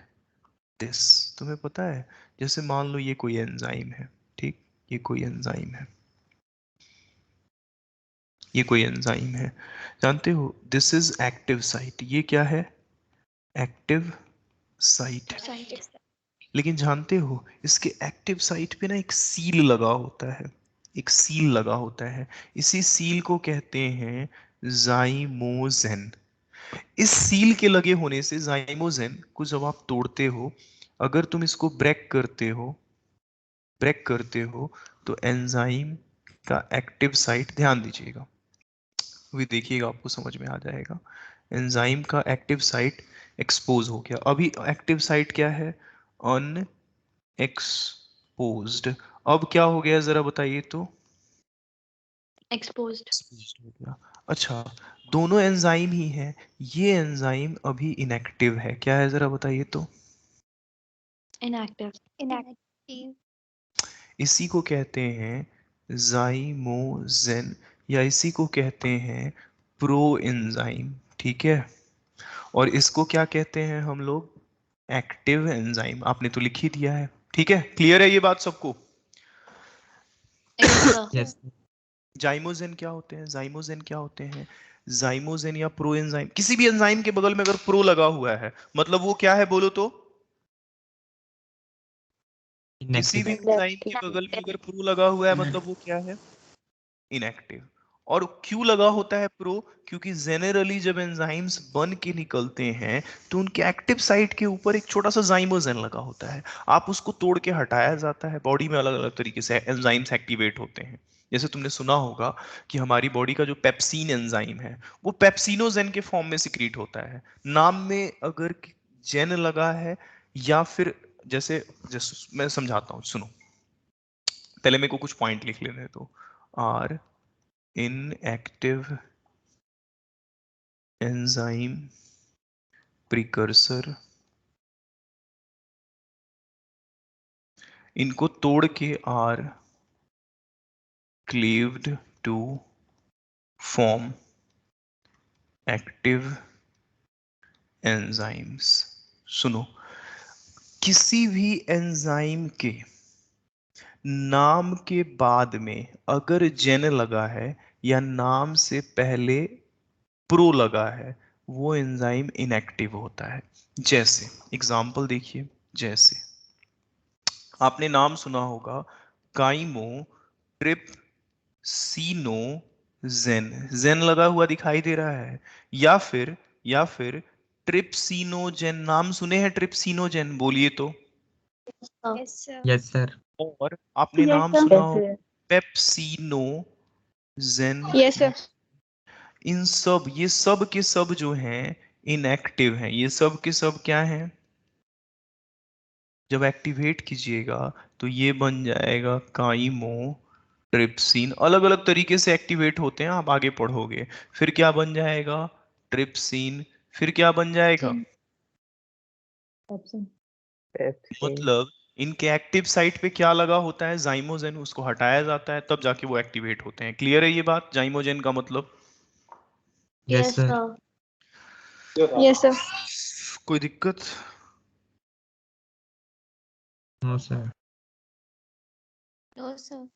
दिस, तुम्हें पता है, जैसे मान लो ये कोई एंजाइम है, ठीक? ये कोई एंजाइम है, ये कोई एंजाइम है, जानते हो, दिस इज एक्टिव साइट। ये क्या है? Active site. Site. लेकिन जानते हो इसके एक्टिव साइट पे ना एक सील लगा होता है, एक सील लगा होता है। इसी सील को कहते हैं जाइमोजेन। इस सील के लगे होने से जाइमोजेन को जब आप तोड़ते हो, अगर तुम इसको ब्रेक करते हो तो एंजाइम का एक्टिव साइट, ध्यान दीजिएगा, अभी देखिएगा आपको समझ में आ जाएगा। एंजाइम का एक्टिव साइट एक्सपोज हो गया। अभी एक्टिव साइट क्या है? अनएक्सपोज्ड। अब क्या हो गया जरा बताइए तो? Exposed. एक्सपोज्ड हो गया। अच्छा, दोनों एंजाइम ही हैं, ये एंजाइम अभी इनएक्टिव है, क्या है जरा बताइए तो? Inactive. Inactive. इसी को कहते हैं जाइमोजेन, या इसी को कहते हैं प्रो एंजाइम, ठीक है। और इसको क्या कहते हैं हम लोग? Active enzyme. आपने तो लिख ही दिया है, ठीक है, क्लियर है ये बात सबको? Yes, sir. Yes. जाइमोजेन क्या होते हैं? जाइमोजेन क्या होते हैं? जाइमोजेन या प्रो एंजाइम, किसी भी एंजाइम के बगल में अगर प्रो लगा हुआ है मतलब वो क्या है बोलो तो? किसी भी Inactive. एंजाइम के बगल में अगर प्रो लगा हुआ है मतलब वो क्या है? इनएक्टिव। और क्यों लगा होता है प्रो? क्योंकि जेनरली जब एंजाइम्स बन के निकलते हैं तो उनके एक्टिव साइट के ऊपर एक छोटा सा जाइमोजेन लगा होता है, आप उसको तोड़ के हटाया जाता है। बॉडी में अलग अलग तरीके से एंजाइम्स एक्टिवेट होते हैं। जैसे तुमने सुना होगा कि हमारी बॉडी का जो पेप्सिन एंजाइम है वो पेप्सिनोजेन के फॉर्म में सिक्रीट होता है। नाम में अगर जेन लगा है, या फिर जैसे जैसे मैं समझाता हूँ, सुनो, पहले मेरे को कुछ पॉइंट लिख लेने दो। आर inactive enzyme precursor, इनको तोड़ के are cleaved to form active enzymes। सुनो, किसी भी एंजाइम के नाम के बाद में अगर जेन लगा है या नाम से पहले प्रो लगा है वो एंजाइम इनएक्टिव होता है। जैसे एग्जांपल देखिए, जैसे आपने नाम सुना होगा काइमो ट्रिप्सिनोजेन, जेन लगा हुआ दिखाई दे रहा है। या फिर ट्रिप्सिनोजेन, नाम सुने हैं ट्रिप्सिनोजेन? बोलिए तो। Yes, sir. Yes, sir. और आपने Yes, नाम sir. सुना हो पेप्सिनोजेन। Yes, sir. इन सब, ये सब के सब जो हैं इनएक्टिव हैं, ये सब के सब क्या हैं? जब एक्टिवेट कीजिएगा तो ये बन जाएगा काइमो ट्रिप्सिन। अलग अलग तरीके से एक्टिवेट होते हैं, आप आगे पढ़ोगे। फिर क्या बन जाएगा? ट्रिप्सिन। फिर क्या बन जाएगा? मतलब इनके एक्टिव साइट पे क्या लगा होता है? जाइमोजेन। उसको हटाया जाता है तब जाके वो एक्टिवेट होते हैं। क्लियर है ये बात? जाइमोजेन का मतलब? Yes, sir. Yes, sir. कोई दिक्कत? No, sir. No, sir.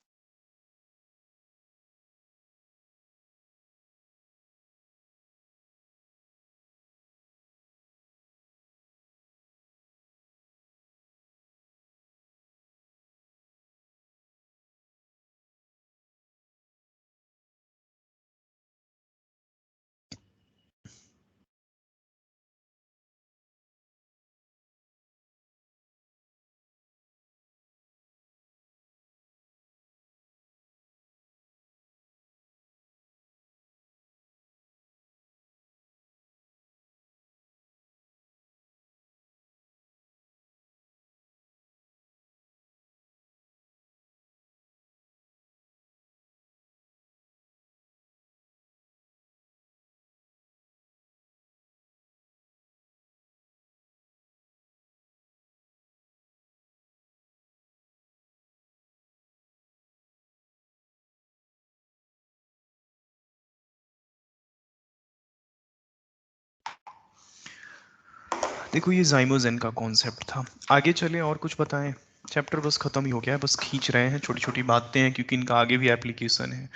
देखो ये जाइमोजेन का कॉन्सेप्ट था। आगे चले और कुछ बताएं। चैप्टर बस खत्म ही हो गया है, बस खींच रहे हैं, छोटी छोटी बातें हैं क्योंकि इनका आगे भी एप्लीकेशन है।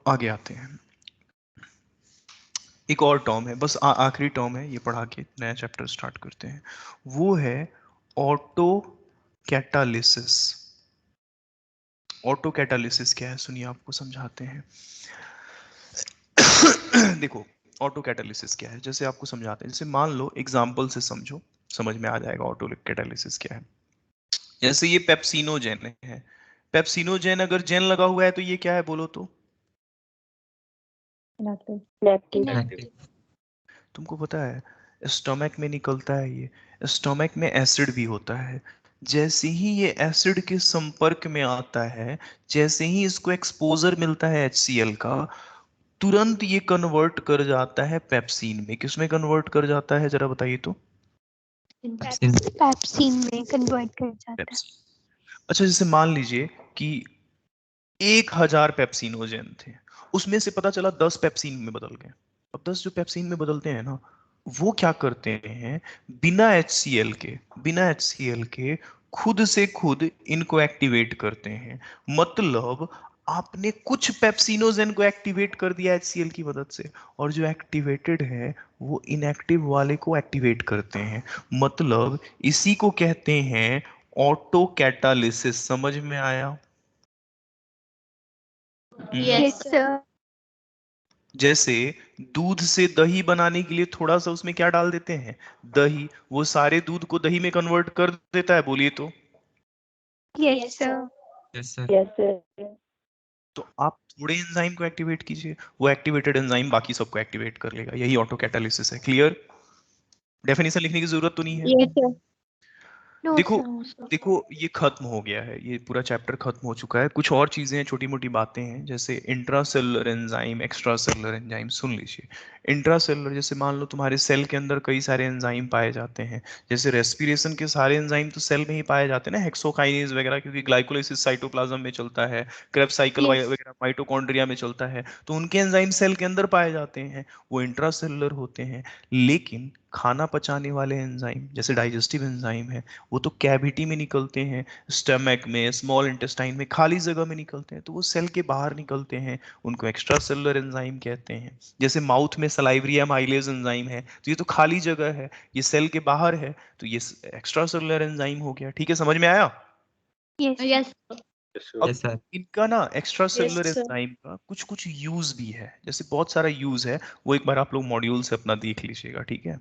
आगे आते हैं, एक और टर्म है, बस आखिरी टर्म है, ये पढ़ा के नया चैप्टर स्टार्ट करते हैं। वो है ऑटो कैटालिसिस। ऑटो कैटालिसिस क्या है सुनिए, आपको समझाते हैं। देखो ऑटो कैटालिसिस क्या है, जैसे आपको समझाते हैं, जैसे मान लो एग्जांपल से समझो, समझ में आ जाएगा ऑटो कैटालिसिस क्या है। जैसे ये पेप्सिनोजेन है, पेप्सिनोजेन अगर जेन लगा हुआ है तो ये क्या है बोलो तो? Inactive. तुमको पता है स्टमक में निकलता है, ये स्टमक में एसिड भी होता है। जैसे ही ये एसिड के संपर्क में आता है, जैसे ही इसको एक्सपोजर मिलता है HCl का, तुरंत ये कन्वर्ट कर जाता है पेप्सिन में। किसमें कन्वर्ट कर जाता है जरा बताइए तो? Pepsin. पेप्सिन में कन्वर्ट कर जाता है। पेप्सिन। अच्छा जैसे मान लीजिए कि 1000 पेप्सिनोजेन थे, उसमें से पता चला 10 पेप्सिन में बदल गए। अब 10 जो पेप्सिन में बदलते हैं ना, वो क्या करते हैं, बिना HCl के खुद से खुद इनको एक्टिवेट करते हैं। मतलब आपने कुछ पेप्सिनोजेन को एक्टिवेट कर दिया HCl की मदद से, और जो एक्टिवेटेड है वो इनएक्टिव वाले को एक्टिवेट करते हैं। मतलब इसी को कहते हैं ऑटो कैटालिसिस। समझ में आया? Yes, sir. जैसे दूध से दही बनाने के लिए थोड़ा सा उसमें क्या डाल देते हैं, दही, वो सारे दूध को दही में कन्वर्ट कर देता है, बोलिए तो? Yes, sir. Yes, sir. तो आप थोड़े एंजाइम को एक्टिवेट कीजिए, वो एक्टिवेटेड एंजाइम बाकी सबको एक्टिवेट कर लेगा। यही ऑटो कैटालिसिस है। क्लियर? डेफिनेशन लिखने की जरूरत तो नहीं है? Yes, sir. नो देखो सर। देखो ये खत्म हो गया है, ये पूरा चैप्टर खत्म हो चुका है। कुछ और चीजें हैं, छोटी मोटी बातें हैं, जैसे intracellular enzyme, extracellular enzyme. सुन लीजिए। इंट्रासेलुलर, जैसे मान लो तुम्हारे सेल के अंदर कई सारे एंजाइम पाए जाते हैं। जैसे रेस्पिरेशन के सारे एंजाइम तो सेल में ही पाए जाते हैं ना, हेक्सोकाइनेज वगैरह, क्योंकि ग्लाइकोलाइसिस साइटोप्लाज्म में चलता है, क्रेब्स साइकिल Yes. वगैरह माइटोकॉन्ड्रिया में चलता है, तो उनके एंजाइम सेल के अंदर पाए जाते हैं, वो इंट्रासेलुलर होते हैं। लेकिन खाना पचाने वाले एंजाइम जैसे डाइजेस्टिव एंजाइम है, वो तो कैविटी में निकलते हैं, स्टमक में, स्मॉल इंटेस्टाइन में, खाली जगह में निकलते हैं, तो वो सेल के बाहर निकलते हैं, उनको एक्स्ट्रा सेलुलर एंजाइम कहते हैं। जैसे माउथ में सलाइवरी माइलेज एंजाइम है, तो ये तो खाली जगह है, ये सेल के बाहर है, तो ये एक्स्ट्रा सेलुलर एंजाइम हो गया। ठीक है, समझ में आया? Yes Yes. Yes, sir. अब Yes, sir. इनका ना extra cellular Yes, sir. Enzyme का कुछ कुछ यूज भी है, जैसे बहुत सारा यूज है, वो एक बार आप लोग मॉड्यूल से अपना देख लीजिएगा। ठीक है?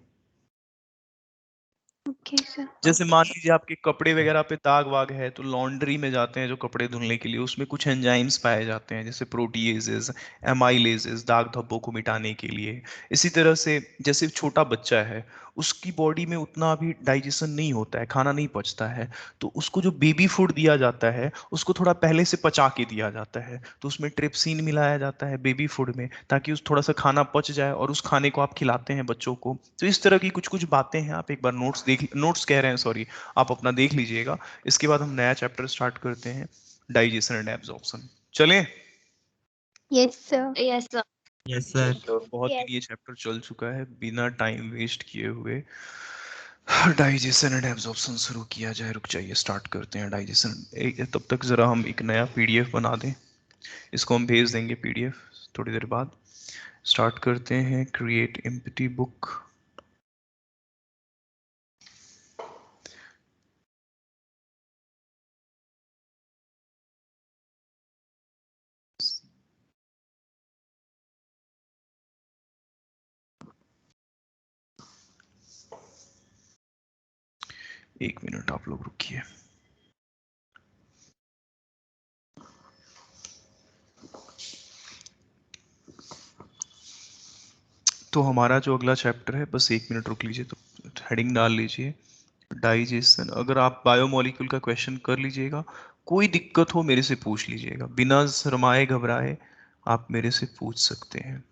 Okay sir. जैसे मान लीजिए आपके कपड़े वगैरह पे दाग वाग है, तो लॉन्ड्री में जाते हैं जो कपड़े धुलने के लिए, उसमें कुछ एंजाइम्स पाए जाते हैं, जैसे प्रोटीएजेस, एमाइलेजेस, दाग धब्बों को मिटाने के लिए। इसी तरह से जैसे छोटा बच्चा है, उसकी बॉडी में उतना अभी डाइजेशन नहीं होता है, खाना नहीं पचता है, तो उसको जो बेबी फूड दिया जाता है उसको थोड़ा पहले से पचा के दिया जाता है, तो उसमें ट्रिप्सिन मिलाया जाता है बेबी फूड में, ताकि उस थोड़ा सा खाना पच जाए और उस खाने को आप खिलाते हैं बच्चों को। तो इस तरह की कुछ कुछ बातें हैं, आप एक बार नोट्स कह रहे हैं सॉरी, आप अपना देख लीजिएगा। इसके बाद हम नया चैप्टर स्टार्ट करते हैं, डाइजेशन एंड एब्जॉर्प्शन। चलें? Yes, sir. Yes sir. Yes, sir. Yes, sir. बहुत Yes. दिन ये चैप्टर चल चुका है, बिना टाइम वेस्ट किए हुए डाइजेशन एंड एब्जॉर्प्शन शुरू किया जाए। रुक जाइए, स्टार्ट करते हैं डाइजेशन। तब तक जरा हम एक नया PDF बना दें, इसको हम भेज देंगे PDF थोड़ी देर बाद। स्टार्ट करते हैं, क्रिएट एम्प्टी बुक। एक मिनट आप लोग रुकिए। तो हमारा जो अगला चैप्टर है, बस एक मिनट रुक लीजिए, तो हेडिंग डाल लीजिए डाइजेशन। अगर आप बायोमोलिक्यूल का क्वेश्चन कर लीजिएगा, कोई दिक्कत हो मेरे से पूछ लीजिएगा, बिना शर्माए घबराए आप मेरे से पूछ सकते हैं।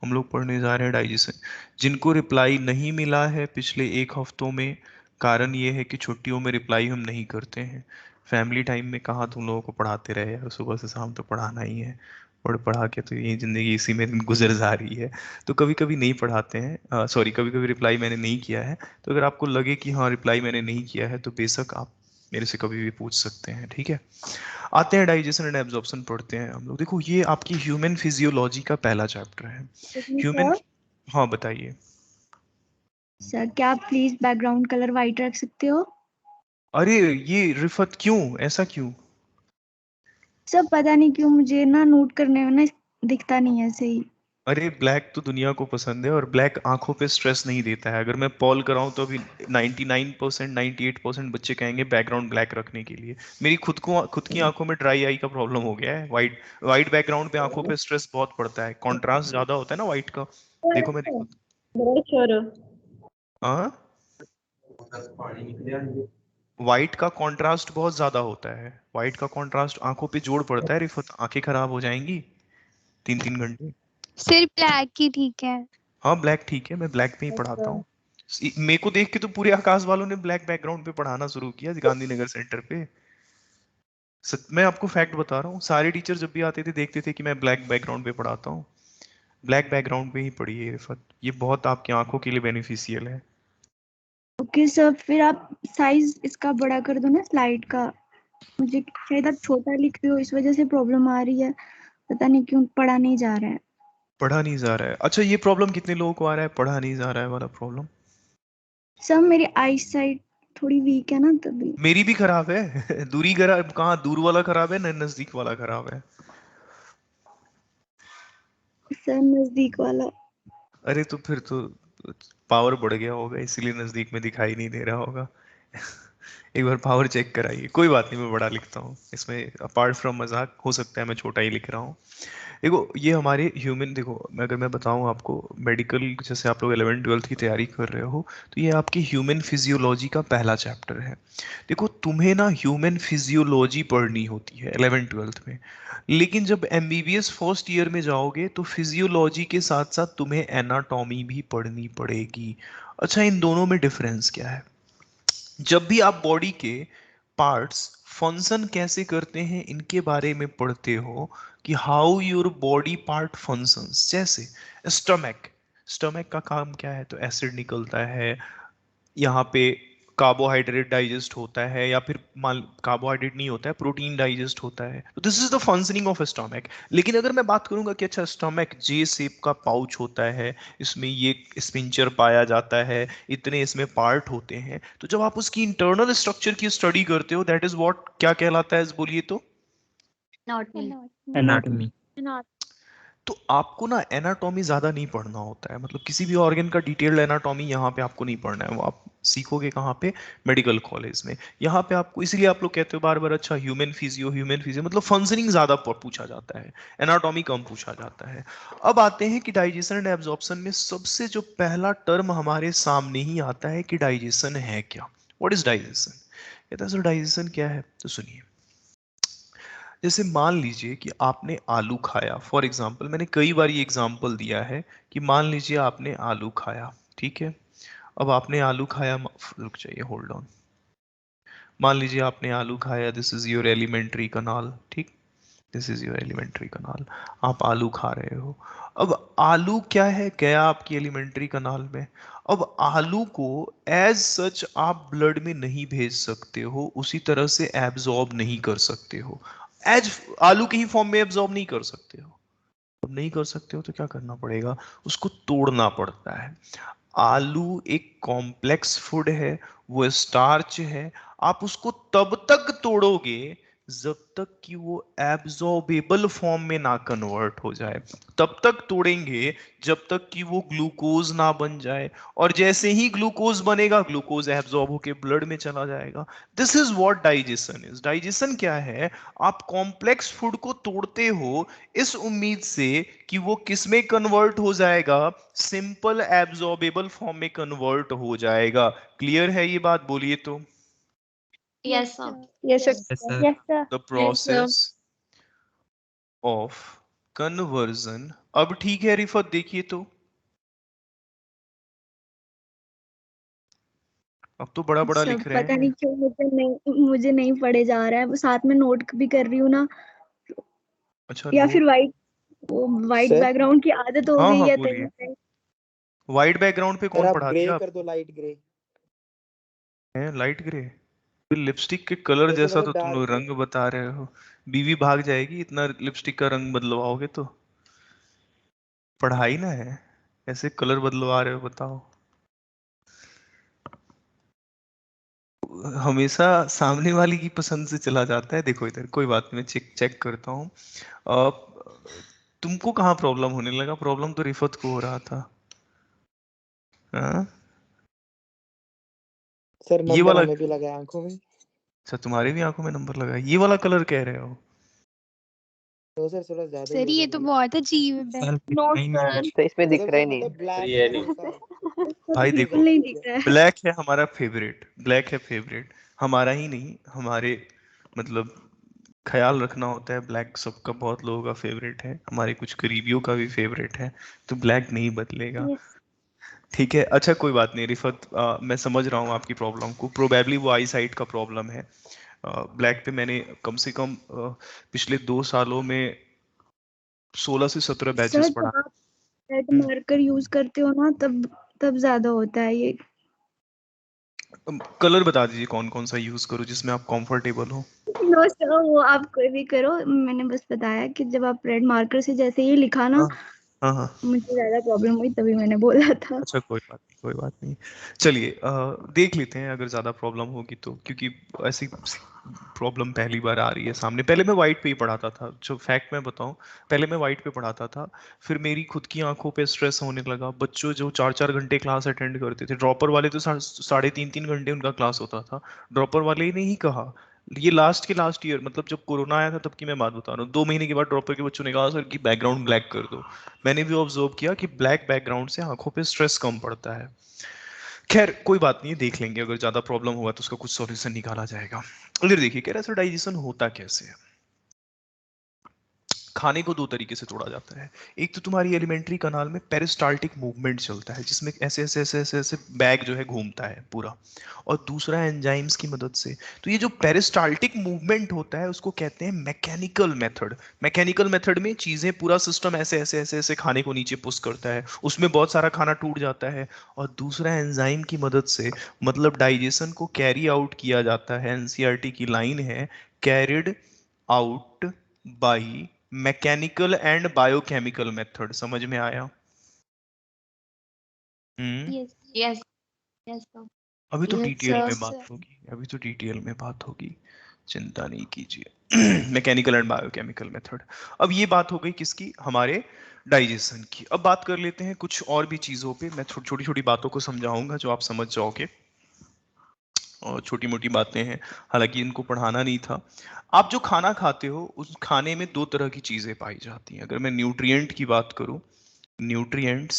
हम लोग पढ़ने जा रहे हैं डाइजेशन। जिनको रिप्लाई नहीं मिला है पिछले 1 हफ्तों में, कारण ये है कि छुट्टियों में रिप्लाई हम नहीं करते हैं। फैमिली टाइम में कहाँ तुम लोगों को पढ़ाते रहे यार, सुबह से शाम तो पढ़ाना ही है, पढ़ पढ़ा के तो ये ज़िंदगी इसी में गुजर जा रही है। तो कभी कभी नहीं पढ़ाते हैं, सॉरी, कभी कभी रिप्लाई मैंने नहीं किया है। तो अगर आपको लगे कि हाँ रिप्लाई मैंने नहीं किया है, तो बेशक आप मेरे से कभी भी पूछ सकते हैं, ठीक है। आते हैं डाइजेशन एंड एब्जॉर्प्शन पढ़ते हैं हम लोग। देखो ये आपकी ह्यूमन फिजियोलॉजी का पहला चैप्टर है। ह्यूमन, हाँ बताइए। सर क्या आप प्लीज बैकग्राउंड कलर वाइट रख सकते हो? अरे ये रिफत क्यों, ऐसा क्यों? सर पता नहीं क्यों मुझे ना नोट करने में ना दिखता नहीं है सही। अरे ब्लैक तो दुनिया को पसंद है, और ब्लैक आंखों पे स्ट्रेस नहीं देता है। अगर मैं पॉल कराऊं तो अभी 99% 98% बच्चे कहेंगे बैकग्राउंड ब्लैक रखने के लिए। मेरी खुद की आंखों में ड्राई आई का प्रॉब्लम हो गया है। वाइट वाइट बैकग्राउंड पे आंखों पे स्ट्रेस बहुत पड़ता है, कॉन्ट्रास्ट ज्यादा होता है ना वाइट का। देखो मैंने खुद, हाँ वाइट का कॉन्ट्रास्ट बहुत ज्यादा होता है। वाइट का कॉन्ट्रास्ट आंखों पे जोड़ पड़ता है रिफत, आंखें खराब हो जाएंगी 3-3 घंटे। सिर्फ ब्लैक ही ठीक है। हाँ ब्लैक ठीक है, मैं ब्लैक पे ही पढ़ाता हूँ। मेरे को देख के तो पूरे आकाश वालों ने ब्लैक बैकग्राउंड पे पढ़ाना शुरू किया गांधीनगर सेंटर पे। मैं आपको फैक्ट बता रहा हूँ, सारे टीचर जब भी आते थे देखते थे कि मैं ब्लैक बैकग्राउंड पे पढ़ाता हूँ। ब्लैक बैकग्राउंड पे ही पढ़िए रिफत, ये बहुत आपकी आंखों के लिए बेनिफिशियल है। ओके सर, फिर आप साइज इसका बड़ा कर दो ना स्लाइड का। मुझे शायद आप छोटा लिख रहे हो, इस वजह से प्रॉब्लम आ रही है। पता नहीं क्यों पढ़ा नहीं जा रहा है। पढ़ा नहीं जा रहा है? अच्छा ये प्रॉब्लम कितने लोगों को आ रहा है, पढ़ा नहीं जा रहा है वाला प्रॉब्लम? सर मेरी आई साइड थोड़ी वीक है ना तभी। मेरी भी खराब है दूरी खराब, कहाँ दूर वाला खराब है ना नजदीक वाला खराब है? सर नजदीक वाला। अरे तो फिर तो पावर बढ़ गया होगा, इसीलिए नजदीक में दिखाई नहीं दे रहा होगा एक बार पावर चेक कराइए। कोई बात नहीं, मैं बड़ा लिखता हूँ इसमें, अपार्ट फ्रॉम मजाक हो सकता है मैं छोटा ही लिख रहा हूँ। देखो ये हमारे ह्यूमन, देखो अगर मैं बताऊँ आपको, मेडिकल जैसे आप लोग 11th-12th की तैयारी कर रहे हो, तो ये आपकी ह्यूमन फिजियोलॉजी का पहला चैप्टर है। देखो तुम्हें ना ह्यूमन फिजियोलॉजी पढ़नी होती है 11th-12th में, लेकिन जब एमबीबीएस फर्स्ट ईयर में जाओगे तो फिजियोलॉजी के साथ साथ तुम्हें एनाटॉमी भी पढ़नी पड़ेगी। अच्छा इन दोनों में डिफरेंस क्या है? जब भी आप बॉडी के पार्ट्स फंक्शन कैसे करते हैं इनके बारे में पढ़ते हो, कि how your body part functions, जैसे स्टमक, स्टमक का काम क्या है? तो एसिड निकलता है, यहाँ पे कार्बोहाइड्रेट डाइजेस्ट होता है, या फिर मान कार्बोहाइड्रेट नहीं होता है, प्रोटीन डाइजेस्ट होता है। तो this is the functioning of stomach. लेकिन अगर मैं बात करूंगा कि अच्छा स्टमक जे शेप का पाउच होता है, इसमें ये स्पिंचर पाया जाता है, इतने इसमें पार्ट होते हैं, तो जब आप उसकी इंटरनल स्ट्रक्चर की स्टडी करते हो, दैट इज व्हाट क्या कहलाता है बोलिए तो? एनाटॉमी। तो आपको ना एनाटॉमी ज़्यादा नहीं पढ़ना होता है, मतलब किसी भी ऑर्गन का डिटेल्ड एनाटॉमी यहाँ पे आपको नहीं पढ़ना है। वो आप सीखोगे कहाँ पे? मेडिकल कॉलेज में। यहाँ पे आपको, इसीलिए आप लोग कहते हो बार बार अच्छा ह्यूमन फिजियो, मतलब फंक्शनिंग ज़्यादा पूछा जाता है, एनाटॉमी कम पूछा जाता है। अब आते हैं कि डाइजेशन एंड एब्जॉर्प्शन में सबसे जो पहला टर्म हमारे सामने ही आता है कि डाइजेशन है क्या। What is digestion? कहता है सर डाइजेशन क्या है? तो सुनिए, जैसे मान लीजिए कि आपने आलू खाया, फॉर एग्जाम्पल, मैंने कई बार ये एग्जाम्पल दिया है कि मान लीजिए आपने आलू खाया, ठीक है। अब आपने आलू खाया, रुक जाइए, होल्ड ऑन। मान लीजिए आपने आलू खाया, this is your alimentary canal, ठीक, this is your alimentary canal. आप आलू खा रहे हो। अब आलू क्या है, गया आपकी एलिमेंट्री कनाल में। अब आलू को एज सच आप ब्लड में नहीं भेज सकते हो, उसी तरह से एब्जॉर्ब नहीं कर सकते हो, एज आलू के ही फॉर्म में एब्जॉर्ब नहीं कर सकते हो। अब नहीं कर सकते हो तो क्या करना पड़ेगा? उसको तोड़ना पड़ता है। आलू एक कॉम्प्लेक्स फूड है, वो स्टार्च है। आप उसको तब तक तोड़ोगे जब तक कि वो एब्जॉर्बेबल फॉर्म में ना कन्वर्ट हो जाए, तब तक तोड़ेंगे जब तक कि वो ग्लूकोज ना बन जाए, और जैसे ही ग्लूकोज बनेगा, ग्लूकोज एब्जॉर्ब होके ब्लड में चला जाएगा। This is what digestion is. Digestion क्या है? आप कॉम्प्लेक्स फूड को तोड़ते हो इस उम्मीद से कि वो किस में कन्वर्ट हो जाएगा, सिंपल एब्जॉर्बेबल फॉर्म में कन्वर्ट हो जाएगा। क्लियर है ये बात? बोलिए तो। Yes sir. Yes sir. Yes sir. Yes sir. The process of conversion. अब ठीक है रिफत, देखिए तो अब तो बड़ा बड़ा सब लिख रहे पता हैं। नहीं क्यों मुझे नहीं पढ़े जा रहा है, वो साथ में नोट भी कर रही हूँ ना। अच्छा या फिर नोट, वाइट सर बैकग्राउंड की आदत हो हाँ गई हाँ है बोलिए। तो। व्हाइट बैकग्राउंड पे सर कौन आप पढ़ा ग्रे दिया कर दो, आपको? Light grey. है लाइट ग्रे? लिपस्टिक के कलर जैसे जैसा मतलब तो तुम लोग डार्क रंग बता रहे हो, बीवी भाग जाएगी इतना लिपस्टिक का रंग बदलवाओगे तो। पढ़ाई ना है, ऐसे कलर बदलवा रहे हो बताओ। हमेशा सामने वाली की पसंद से चला जाता है। देखो इधर कोई बात नहीं, मैं चेक चेक करता हूँ। तुमको कहाँ प्रॉब्लम होने लगा? प्रॉब्लम तो रिफत को हो रहा था। हाँ, सर ये नंबर वाला। हमें भी लगा है आंखों में। अच्छा, तुम्हारे भी आंखों में नंबर लगा है? ये वाला कलर कह रहे हो? तो सर थोड़ा ज्यादा ही सर हो ये गया तो भाई। बहुत अजीब है। सर नो नहीं है। सर, तो इसमें दिख मतलब रहा ही सर नहीं मतलब है, ब्लैक ये है नहीं। ऐसा। इसको भाई तो देखो, बिल्कुल नहीं दिख रहा है। ब्लैक है हमारा फेवरेट, ब्लैक है फेवरेट हमारा ही नहीं, हमारे मतलब ख्याल रखना होता है। ब्लैक सबका, बहुत लोगों का फेवरेट है, हमारे कुछ करीबियों का भी फेवरेट है, तो ब्लैक नहीं बदलेगा। यस। ठीक है, अच्छा कोई बात नहीं रिफत, मैं समझ रहा हूँ आपकी प्रॉब्लम को। प्रोबेबली वो आई साइट का प्रॉब्लम है। ब्लैक पे मैंने कम से कम पिछले 2 सालों में 16 से 17 बैचेस सर पढ़ा। जब आप रेड हम्म, मार्कर यूज करते हो ना, तब तब ज्यादा होता है ये। कलर बता दीजिए कौन कौन सा यूज करूँ जिसमें आप कंफर्टेबल हो। नो सर, वो आप कोई भी करो, मैंने बस बताया कि जब आप रेड मार्कर से जैसे ही लिखा ना, हाँ हाँ हाँ। मुझे ज्यादा प्रॉब्लम हुई, तभी मैंने बोला था। अच्छा कोई बात नहीं, कोई बात नहीं। चलिए देख लेते हैं अगर ज़्यादा प्रॉब्लम होगी तो, क्योंकि ऐसी प्रॉब्लम पहली बार आ रही है सामने। पहले मैं वाइट पे ही पढ़ाता था, जो फैक्ट मैं बताऊं, पहले मैं वाइट पे पढ़ाता था। फिर मेरी खुद की आंखों पे स्ट्रेस होने लगा। बच्चों जो 4-4 घंटे क्लास अटेंड करते थे, ड्रॉपर वाले तो 3.5-3 घंटे उनका क्लास होता था। ड्रॉपर वाले ही ने ही कहा, ये लास्ट के लास्ट ईयर, मतलब जब कोरोना आया था तब की मैं बात बता रहा हूँ, 2 महीने के बाद ड्रॉपर के बच्चों ने कहा सर कि बैकग्राउंड ब्लैक कर दो। मैंने भी ऑब्जर्व किया कि ब्लैक बैकग्राउंड से आंखों पे स्ट्रेस कम पड़ता है। खैर कोई बात नहीं, देख लेंगे, अगर ज्यादा प्रॉब्लम हुआ तो उसका कुछ सॉल्यूशन निकाला जाएगा। इधर देखिए, कह रहा है सर डाइजेशन होता कैसे है। खाने को 2 तरीके से तोड़ा जाता है। एक तो तुम्हारी एलिमेंट्री कनाल में पेरिस्टाल्टिक मूवमेंट चलता है, जिसमें ऐसे ऐसे ऐसे ऐसे ऐसे बैग जो है घूमता है पूरा, और दूसरा एंजाइम्स की मदद से। तो ये जो पेरिस्टाल्टिक मूवमेंट होता है उसको कहते हैं मैकेनिकल मेथड। मैकेनिकल मेथड में चीजें, पूरा सिस्टम ऐसे ऐसे ऐसे ऐसे खाने को नीचे पुश करता है, उसमें बहुत सारा खाना टूट जाता है, और दूसरा एंजाइम की मदद से, मतलब डाइजेशन को कैरी आउट किया जाता है। एनसीईआरटी की लाइन है, carried out by mechanical and biochemical method. समझ में आया? Hmm. Yes yes yes sir. अभी तो यस डिटेल में सर। बात होगी, अभी तो डिटेल में बात होगी, चिंता नहीं कीजिए। Mechanical and biochemical method. अब ये बात हो गई किसकी? हमारे डाइजेशन की। अब बात कर लेते हैं कुछ और भी चीजों पे। मैं छोटी छोटी बातों को समझाऊंगा जो आप समझ जाओगे, और छोटी मोटी बातें हैं, हालांकि इनको पढ़ाना नहीं था। आप जो खाना खाते हो, उस खाने में 2 तरह की चीजें पाई जाती हैं। अगर मैं न्यूट्रिएंट की बात करूं, न्यूट्रिएंट्स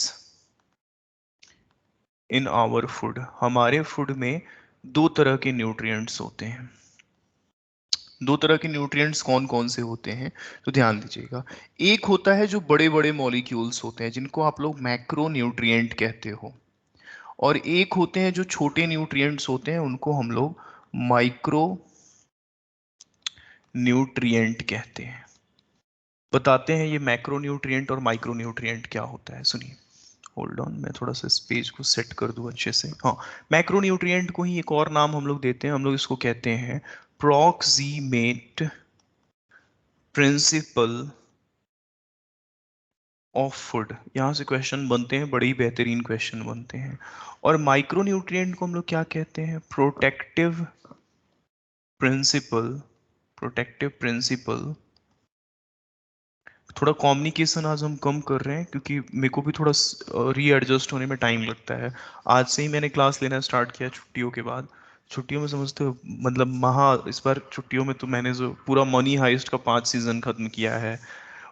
इन आवर फूड, हमारे फूड में 2 तरह के न्यूट्रिएंट्स होते हैं। 2 तरह के न्यूट्रिएंट्स कौन कौन से होते हैं, तो ध्यान दीजिएगा। एक होता है जो बड़े बड़े मॉलिक्यूल्स होते हैं, जिनको आप लोग मैक्रो न्यूट्रिएंट कहते हो, और एक होते हैं जो छोटे न्यूट्रिएंट्स होते हैं, उनको हम लोग माइक्रो न्यूट्रिएंट कहते हैं। बताते हैं ये मैक्रो न्यूट्रिएंट और माइक्रो न्यूट्रिएंट क्या होता है, सुनिए। होल्ड ऑन, मैं थोड़ा सा इस पेज को सेट कर दूं अच्छे से। हाँ, मैक्रो न्यूट्रिएंट को ही एक और नाम हम लोग देते हैं, हम लोग इसको कहते हैं प्रॉक्सीमेट प्रिंसिपल ऑफ फूड। यहाँ से क्वेश्चन बनते हैं, बड़े ही बेहतरीन क्वेश्चन बनते हैं। और माइक्रो न्यूट्रिएंट को हम लोग क्या कहते हैं? Protective principle, protective principle. थोड़ा कम्युनिकेशन आज हम कम कर रहे हैं, क्योंकि मेरे को भी थोड़ा रीएडजस्ट होने में टाइम लगता है। आज से ही मैंने क्लास लेना स्टार्ट किया छुट्टियों के बाद। छुट्टियों में समझते हो, मतलब इस बार छुट्टियों में तो मैंने जो पूरा मनी हाइस्ट का 5 सीजन खत्म किया है।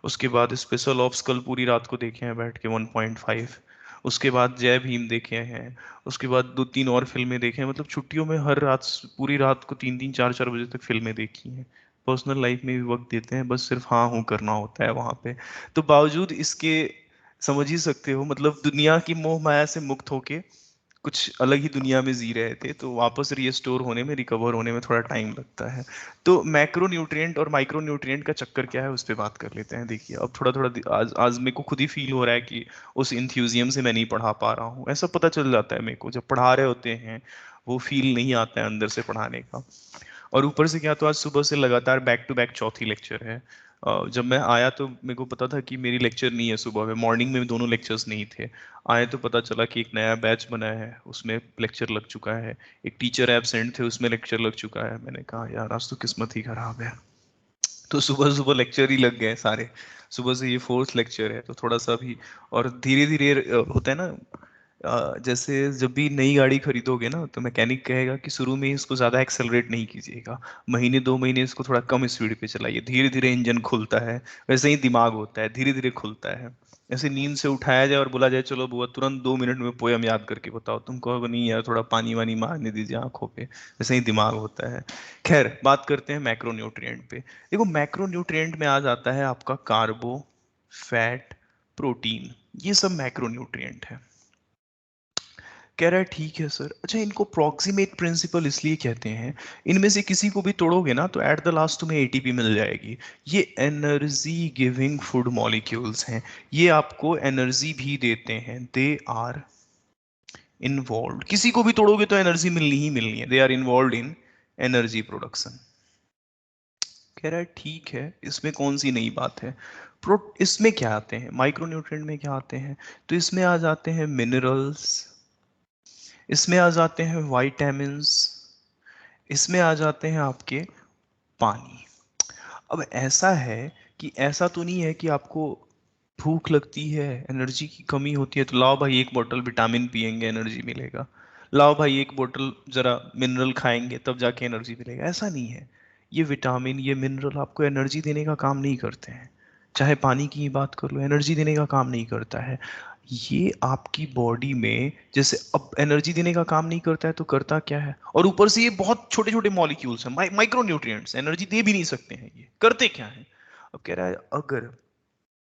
उसके बाद स्पेशल ऑप्स कल पूरी रात को देखे हैं बैठ के 1.5। उसके बाद जय भीम देखे हैं। उसके बाद 2-3 और फिल्में देखे हैं। मतलब छुट्टियों में हर रात, पूरी रात को 3-3 4-4 बजे तक फिल्में देखी हैं। पर्सनल लाइफ में भी वक्त देते हैं, बस सिर्फ हाँ हूँ करना होता है वहां पे। तो बावजूद इसके, समझ ही सकते हो, मतलब दुनिया की मोह माया से मुक्त होके कुछ अलग ही दुनिया में जी रहे थे, तो वापस रीस्टोर होने में, रिकवर होने में थोड़ा टाइम लगता है। तो मैक्रो न्यूट्रिएंट और माइक्रो न्यूट्रिएंट का चक्कर क्या है, उस पर बात कर लेते हैं। देखिए अब थोड़ा थोड़ा आज आज मेरे को खुद ही फील हो रहा है कि उस इंथ्यूजियम से मैं नहीं पढ़ा पा रहा हूँ। ऐसा पता चल जाता है मेरे को जब पढ़ा रहे होते हैं, वो फील नहीं आता है अंदर से पढ़ाने का। और ऊपर से क्या, तो आज सुबह से लगातार बैक टू बैक चौथी लेक्चर है। जब मैं आया तो मेरे को पता था कि मेरी लेक्चर नहीं है सुबह में, मॉर्निंग में दोनों लेक्चर्स नहीं थे। आए तो पता चला कि एक नया बैच बना है, उसमें लेक्चर लग चुका है। एक टीचर एब्सेंट थे, उसमें लेक्चर लग चुका है। मैंने कहा यार आज तो किस्मत ही खराब है। तो सुबह सुबह लेक्चर ही लग गए सारे। सुबह से ये फोर्थ लेक्चर है तो थोड़ा सा भी। और धीरे धीरे होता है ना, जैसे जब भी नई गाड़ी खरीदोगे ना तो मैकेनिक कहेगा कि शुरू में इसको ज़्यादा एक्सेलरेट नहीं कीजिएगा, महीने 2 महीने इसको थोड़ा कम स्पीड पे चलाइए, धीरे धीरे इंजन खुलता है। वैसे ही दिमाग होता है, धीरे धीरे खुलता है। ऐसे नींद से उठाया जाए और बोला जाए चलो बुआ तुरंत 2 मिनट में पोयम याद करके बताओ, तुम कहोगे नहीं यार थोड़ा पानी वानी मारने दीजिए आंखों पे। वैसे ही दिमाग होता है। खैर बात करते हैं मैक्रोन्यूट्रिएंट पे। देखो मैक्रोन्यूट्रिएंट में आ जाता है आपका कार्बो, फैट, प्रोटीन, ये सब मैक्रोन्यूट्रिएंट है। कह रहा है ठीक है सर। अच्छा इनको प्रॉक्सिमेट प्रिंसिपल इसलिए कहते हैं, इनमें से किसी को भी तोड़ोगे ना तो एट द लास्ट तुम्हें एटीपी मिल जाएगी। ये एनर्जी गिविंग फूड मॉलिक्यूल्स हैं, ये आपको एनर्जी भी देते हैं। दे आर इन्वॉल्व, किसी को भी तोड़ोगे तो एनर्जी मिलनी ही मिलनी है। They are involve in energy production. कह रहा है ठीक है, इसमें कौन सी नई बात है। इसमें क्या आते हैं माइक्रोन्यूट्रिएंट में, क्या आते हैं, तो इसमें आ जाते हैं मिनरल्स, इसमें आ जाते हैं वाइटामिन्स, इसमें आ जाते हैं आपके पानी। अब ऐसा है कि ऐसा तो नहीं है कि आपको भूख लगती है, एनर्जी की कमी होती है तो लाओ भाई एक बोतल विटामिन पिएंगे एनर्जी मिलेगा, लाओ भाई एक बोतल जरा मिनरल खाएंगे तब जाके एनर्जी मिलेगा, ऐसा नहीं है। ये विटामिन ये मिनरल आपको एनर्जी देने का काम नहीं करते हैं। चाहे पानी की ही बात कर लो, एनर्जी देने का काम नहीं करता है। ये आपकी बॉडी में जैसे अब एनर्जी देने का काम नहीं करता है तो करता क्या है, और ऊपर से ये बहुत छोटे छोटे मॉलिक्यूल्स हैं, माइक्रो न्यूट्रिएंट्स, एनर्जी दे भी नहीं सकते हैं, ये करते क्या है। अब कह रहा है अगर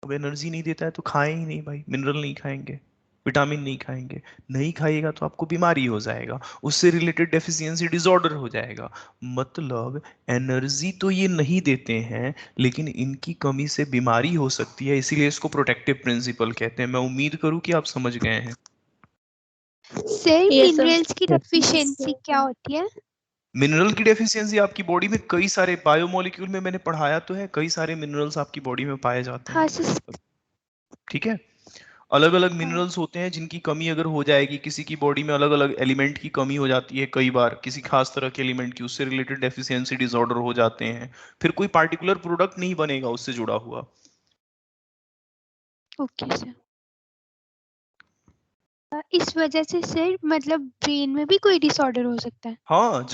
अब एनर्जी नहीं देता है तो खाएं ही नहीं भाई, मिनरल नहीं खाएंगे, विटामिन नहीं खाएंगे, नहीं खाइएगा तो आपको बीमारी हो जाएगा, उससे रिलेटेड डेफिशिएंसी डिसऑर्डर हो जाएगा। मतलब एनर्जी तो ये नहीं देते हैं लेकिन इनकी कमी से बीमारी हो सकती है, इसीलिए इसको प्रोटेक्टिव प्रिंसिपल कहते हैं। मैं उम्मीद करूं कि आप समझ गए हैं। सर मिनरल्स की डेफिशिएंसी क्या होती है? मिनरल की डेफिशिएंसी आपकी बॉडी में कई सारे बायोमोलिक्यूल में मैंने पढ़ाया तो है, कई सारे मिनरल्स आपकी बॉडी में पाए जाते हैं। हाँ सर। ठीक है, अलग अलग मिनरल्स होते हैं जिनकी कमी अगर हो जाएगी, किसी की बॉडी में अलग अलग एलिमेंट की कमी हो जाती है, कई बार किसी खास तरह के एलिमेंट की, उससे रिलेटेड डेफिशिएंसी डिसऑर्डर हो जाते हैं, फिर कोई पार्टिकुलर प्रोडक्ट नहीं बनेगा उससे जुड़ा हुआ। Okay sir. इस वजह से सर मतलब ब्रेन में भी कोई डिसऑर्डर हो सकता है? हाँ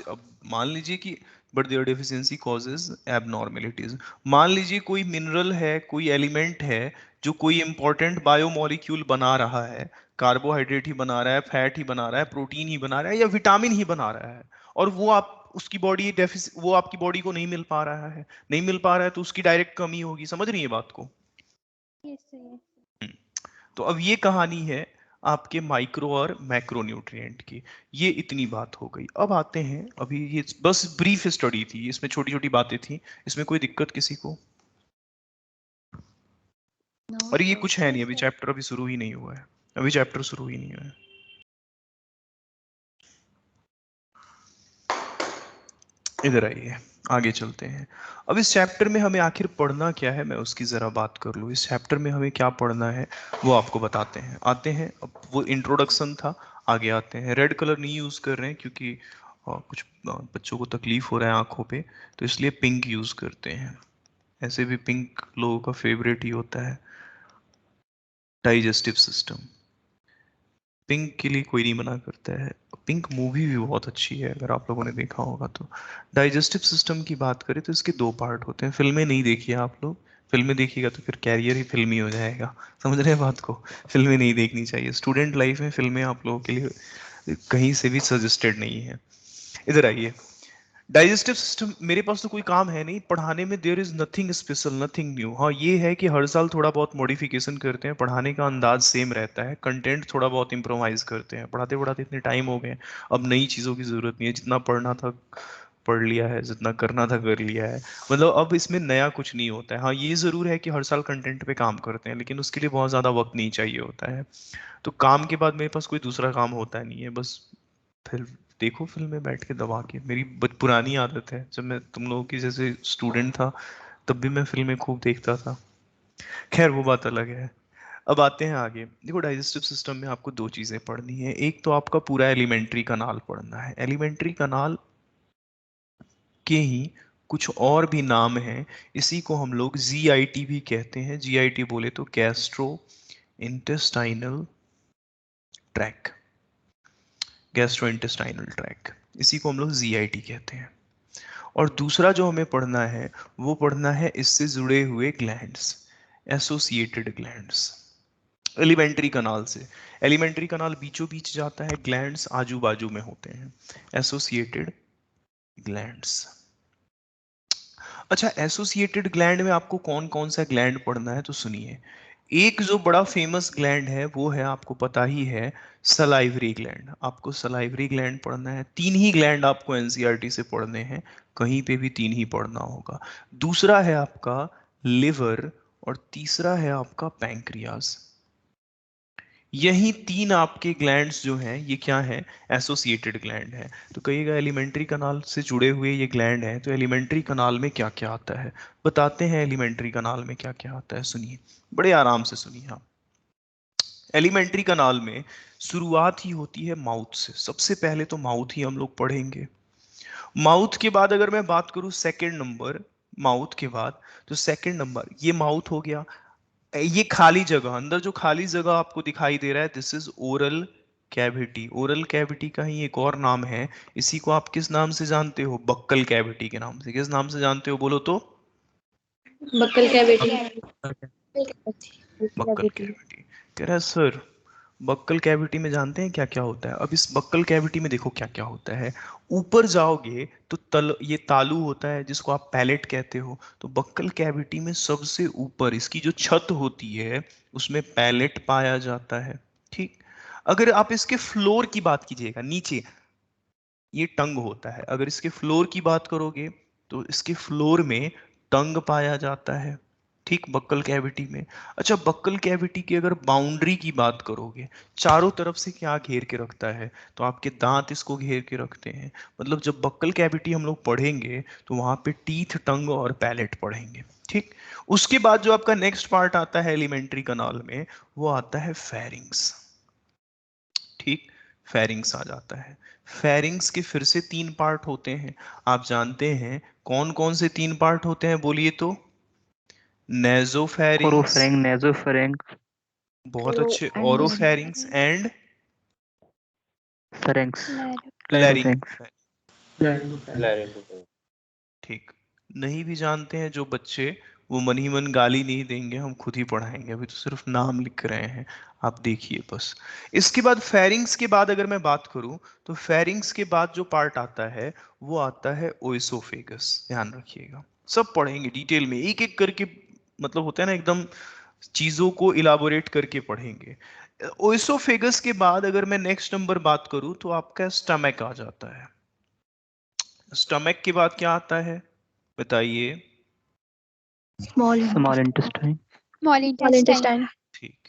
अब मान लीजिए कि but there deficiency causes abnormalities. मान लीजिए कोई मिनरल है, कोई एलिमेंट है जो कोई इंपॉर्टेंट बायोमोलिक्यूल बना रहा है, कार्बोहाइड्रेट ही बना रहा है, फैट ही बना रहा है, प्रोटीन ही बना रहा है या विटामिन ही बना रहा है, और वो आप उसकी बॉडी वो आपकी बॉडी को नहीं मिल पा रहा है, नहीं मिल पा रहा है तो उसकी डायरेक्ट कमी होगी। समझ रही है बात को? तो अब ये कहानी है आपके माइक्रो और मैक्रो न्यूट्रिएंट की। ये इतनी बात हो गई। अब आते हैं, अभी ये बस ब्रीफ स्टडी थी, इसमें छोटी छोटी बातें थी, इसमें कोई दिक्कत किसी को? और ये कुछ है नहीं, अभी चैप्टर अभी शुरू ही नहीं हुआ है, अभी चैप्टर शुरू ही नहीं हुआ है। इधर आइए, आगे चलते हैं। अब इस चैप्टर में हमें आखिर पढ़ना क्या है, मैं उसकी जरा बात कर लूँ। इस चैप्टर में हमें क्या पढ़ना है वो आपको बताते हैं। आते हैं, अब वो इंट्रोडक्शन था, आगे आते हैं। रेड कलर नहीं यूज कर रहे हैं क्योंकि कुछ बच्चों को तकलीफ हो रहा है आंखों पे, तो इसलिए पिंक यूज करते हैं। ऐसे भी पिंक लोगों का फेवरेट ही होता है। डाइजेस्टिव सिस्टम, पिंक के लिए कोई नहीं मना करता है। पिंक मूवी भी बहुत अच्छी है, अगर आप लोगों ने देखा होगा तो। डाइजेस्टिव सिस्टम की बात करें तो इसके 2 पार्ट होते हैं। फिल्में नहीं देखी है आप लोग? फिल्में देखिएगा तो फिर कैरियर ही फिल्मी हो जाएगा। समझ रहे हैं बात को? फिल्में नहीं देखनी चाहिए स्टूडेंट लाइफ में, फिल्में आप लोगों के लिए कहीं से भी सजेस्टेड नहीं है। इधर आइए, डाइजेस्टिव सिस्टम, मेरे पास तो कोई काम है नहीं पढ़ाने में। There is nothing special, nothing new. हाँ ये है कि हर साल थोड़ा बहुत मॉडिफिकेशन करते हैं, पढ़ाने का अंदाज सेम रहता है, कंटेंट थोड़ा बहुत इम्प्रोवाइज करते हैं। पढ़ाते पढ़ाते इतने टाइम हो गए, अब नई चीज़ों की ज़रूरत नहीं है, जितना पढ़ना था पढ़ लिया है, जितना करना था कर लिया है। मतलब अब इसमें नया कुछ नहीं होता है। हाँ ये ज़रूर है कि हर साल कंटेंट पे काम करते हैं, लेकिन उसके लिए बहुत ज़्यादा वक्त नहीं चाहिए होता है। तो काम के बाद मेरे पास कोई दूसरा काम होता नहीं है, बस फिर देखो फिल्में बैठ के दबा के। मेरी पुरानी आदत है, जब मैं तुम लोगों की जैसे स्टूडेंट था तब भी मैं फिल्में खूब देखता था। खैर वो बात अलग है। अब आते हैं आगे। देखो डाइजेस्टिव सिस्टम में आपको दो चीजें पढ़नी है। एक तो आपका पूरा एलिमेंट्री कनाल पढ़ना है। एलिमेंट्री कनाल के ही कुछ और भी नाम हैं। इसी को हम लोग जीआईटी भी कहते हैं। जीआईटी बोले तो gastro intestinal tract, gastro intestinal tract, इसी को हम लोग जीआईटी कहते हैं। और दूसरा जो हमें पढ़ना है वो पढ़ना है इससे जुड़े हुए ग्लैंड्स, एसोसिएटेड ग्लैंड्स। एलिमेंट्री कनाल से, एलिमेंट्री कनाल बीचों बीच जाता है, ग्लैंड्स आजू बाजू में होते हैं, एसोसिएटेड ग्लैंड्स। अच्छा, एसोसिएटेड ग्लैंड में आपको कौन कौन सा ग्लैंड पढ़ना है तो सुनिए। एक जो बड़ा फेमस ग्लैंड है वो है, आपको पता ही है, सलाइवरी ग्लैंड। आपको सलाइवरी ग्लैंड पढ़ना है। तीन ही ग्लैंड आपको एनसीईआरटी से पढ़ने हैं, कहीं पे भी तीन ही पढ़ना होगा। दूसरा है आपका लिवर और तीसरा है आपका पैंक्रियाज। यही तीन आपके ग्लैंड्स जो हैं ये क्या है, एसोसिएटेड ग्लैंड है। तो कहिएगा एलिमेंट्री कनाल से जुड़े हुए ये ग्लैंड हैं, तो एलिमेंट्री कनाल में क्या क्या आता है बताते हैं। एलिमेंट्री कनाल में क्या क्या आता है सुनिए, बड़े आराम से सुनिए आप। एलिमेंट्री कनाल में शुरुआत ही होती है माउथ से। सबसे पहले तो माउथ ही हम लोग पढ़ेंगे। माउथ के बाद अगर मैं बात करूं सेकंड नंबर, माउथ के बाद तो सेकंड नंबर ये माउथ हो गया। ये खाली जगह, अंदर जो खाली जगह आपको दिखाई दे रहा है, this is oral cavity. Oral cavity का ही एक और नाम है। इसी को आप किस नाम से जानते हो, बक्कल कैविटी के नाम से। किस नाम से जानते हो बोलो तो, बक्कल कैविटी। Buccal cavity. कह रहा है सर बक्कल कैविटी में जानते हैं क्या क्या होता है। अब इस बक्कल कैविटी में देखो क्या क्या होता है। ऊपर जाओगे तो ये तालू होता है जिसको आप पैलेट कहते हो। तो बक्कल कैविटी में सबसे ऊपर इसकी जो छत होती है उसमें पैलेट पाया जाता है। ठीक, अगर आप इसके फ्लोर की बात कीजिएगा, नीचे ये टंग होता है। अगर इसके फ्लोर की बात करोगे तो इसके फ्लोर में टंग पाया जाता है। ठीक, बक्कल कैविटी में। अच्छा, बक्कल कैविटी की अगर बाउंड्री की बात करोगे, चारों तरफ से क्या घेर के रखता है, तो आपके दांत इसको घेर के रखते हैं। मतलब जब बक्कल कैविटी हम लोग पढ़ेंगे तो वहां पे टीथ, टंग और पैलेट पढ़ेंगे। ठीक, उसके बाद जो आपका नेक्स्ट पार्ट आता है एलिमेंट्री कनाल में वो आता है फेरिंग्स। ठीक, फेरिंग्स आ जाता है। फेरिंग्स के फिर से तीन पार्ट होते हैं। आप जानते हैं कौन कौन से तीन पार्ट होते हैं बोलिए तो, नेजोफेरिंग्स, ओरोफेरिंग, नेजोफेरिंग, बहुत अच्छे, oropharynx and pharynx, larynx. Laryngopharius. ठीक, नहीं भी जानते हैं जो बच्चे वो मन ही मन गाली नहीं देंगे, हम खुद ही पढ़ाएंगे, अभी तो सिर्फ नाम लिख रहे हैं, आप देखिए बस। इसके बाद फेरिंग्स के बाद अगर मैं बात करूं तो फेरिंग्स के बाद जो पार्ट आता है वो आता है ओएसोफेगस। ध्यान रखिएगा, सब पढ़ेंगे डिटेल में एक एक करके, मतलब होता है ना एकदम चीजों को इलाबोरेट करके पढ़ेंगे। ओएसोफेगस के बाद अगर मैं नेक्स्ट नंबर बात करूं तो आपका स्टमक आ जाता है। स्टमक के बाद क्या आता है बताइए, स्मॉल इंटेस्टाइन, स्मॉल इंटेस्टाइन। ठीक,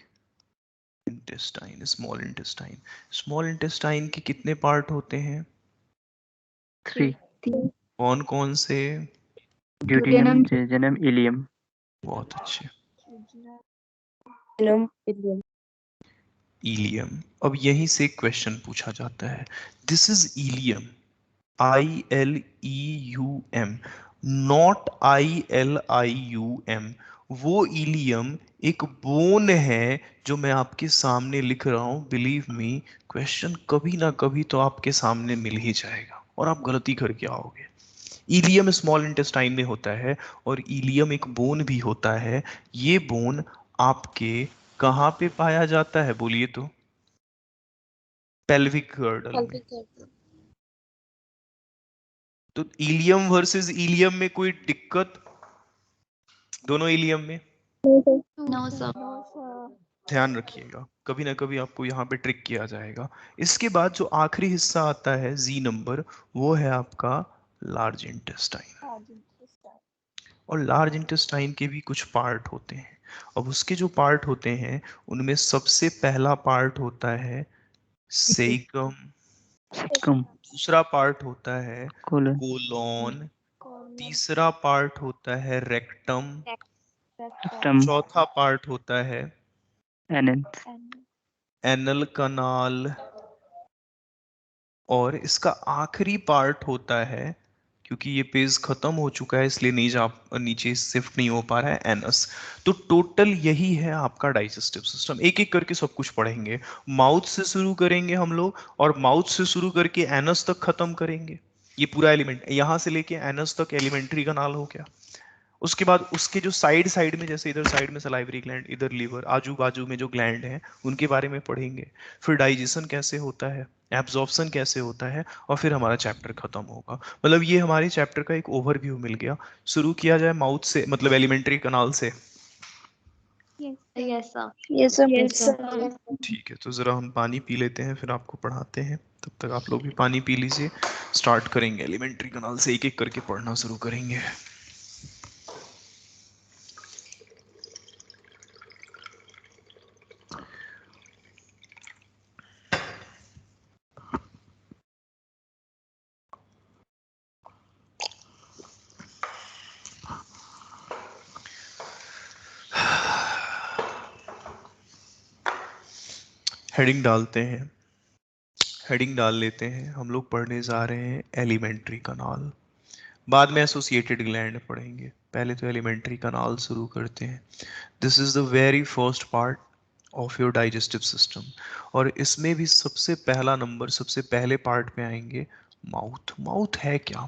intestine, small intestine. Small intestine के कितने पार्ट होते हैं, 3, कौन कौन से, ड्यूडेनम, जेजुनम, इलियम। बहुत अच्छे, इलियम। इलियम। अब यहीं से क्वेश्चन पूछा जाता है, this is ilium, ILEUM, not ILIUM। वो इलियम एक बोन है जो मैं आपके सामने लिख रहा हूं। बिलीव मी, क्वेश्चन कभी ना कभी तो आपके सामने मिल ही जाएगा और आप गलती करके आओगे। इलियम स्मॉल इंटेस्टाइन में होता है और इलियम एक बोन भी होता है। ये बोन आपके कहाँ पे पाया जाता है बोलिए तो, पेल्विक गर्डल में। तो इलियम वर्सेस इलियम में कोई दिक्कत, दोनों इलियम में, नो सर। ध्यान रखिएगा, कभी ना कभी आपको यहाँ पे ट्रिक किया जाएगा। इसके बाद जो आखिरी हिस्सा आता है जी नंबर, वो है आपका लार्ज इंटेस्टाइन। और लार्ज इंटेस्टाइन के भी कुछ पार्ट होते हैं। अब उसके जो पार्ट होते हैं उनमें सबसे पहला पार्ट होता है सेइकम, Secum. दूसरा पार्ट होता है Colon. कोलोन, तीसरा पार्ट होता है रेक्टम, Rectum. चौथा पार्ट होता है Anus. एनल कनाल, और इसका आखिरी पार्ट होता है, क्योंकि ये पेज खत्म हो चुका है इसलिए नहीं जा नीचे शिफ्ट नहीं हो पा रहा है, एनस। तो टोटल यही है आपका डाइजेस्टिव सिस्टम। एक एक करके सब कुछ पढ़ेंगे। माउथ से शुरू करेंगे हम लोग, और माउथ से शुरू करके एनस तक खत्म करेंगे। ये पूरा एलिमेंट यहां से लेके एनस तक एलिमेंट्री कनाल हो गया। उसके बाद उसके जो साइड साइड में, जैसे इधर साइड में सलाइवरी ग्लैंड, इधर लीवर, आजू बाजू में जो ग्लैंड हैं उनके बारे में पढ़ेंगे। फिर डाइजेशन कैसे होता है, एब्जॉर्प्शन कैसे होता है, और फिर हमारा चैप्टर खत्म होगा। मतलब ये हमारे चैप्टर का एक ओवरव्यू मिल गया। शुरू किया जाए माउथ से, मतलब एलिमेंट्री कनाल से। Yes sir. Yes sir. Yes sir. ठीक है, तो जरा हम पानी पी लेते हैं, फिर आपको पढ़ाते हैं। तब तक आप लोग भी पानी पी लीजिए। स्टार्ट करेंगे एलिमेंट्री कनाल से, एक एक करके पढ़ना शुरू करेंगे। हेडिंग डालते हैं, हेडिंग डाल लेते हैं। हम लोग पढ़ने जा रहे हैं एलिमेंट्री कनाल, बाद में एसोसिएटेड ग्लैंड पढ़ेंगे। पहले तो एलिमेंट्री कनाल शुरू करते हैं। This is the very first part of your digestive system, और इसमें भी सबसे पहला नंबर, सबसे पहले पार्ट में आएंगे माउथ। माउथ है क्या?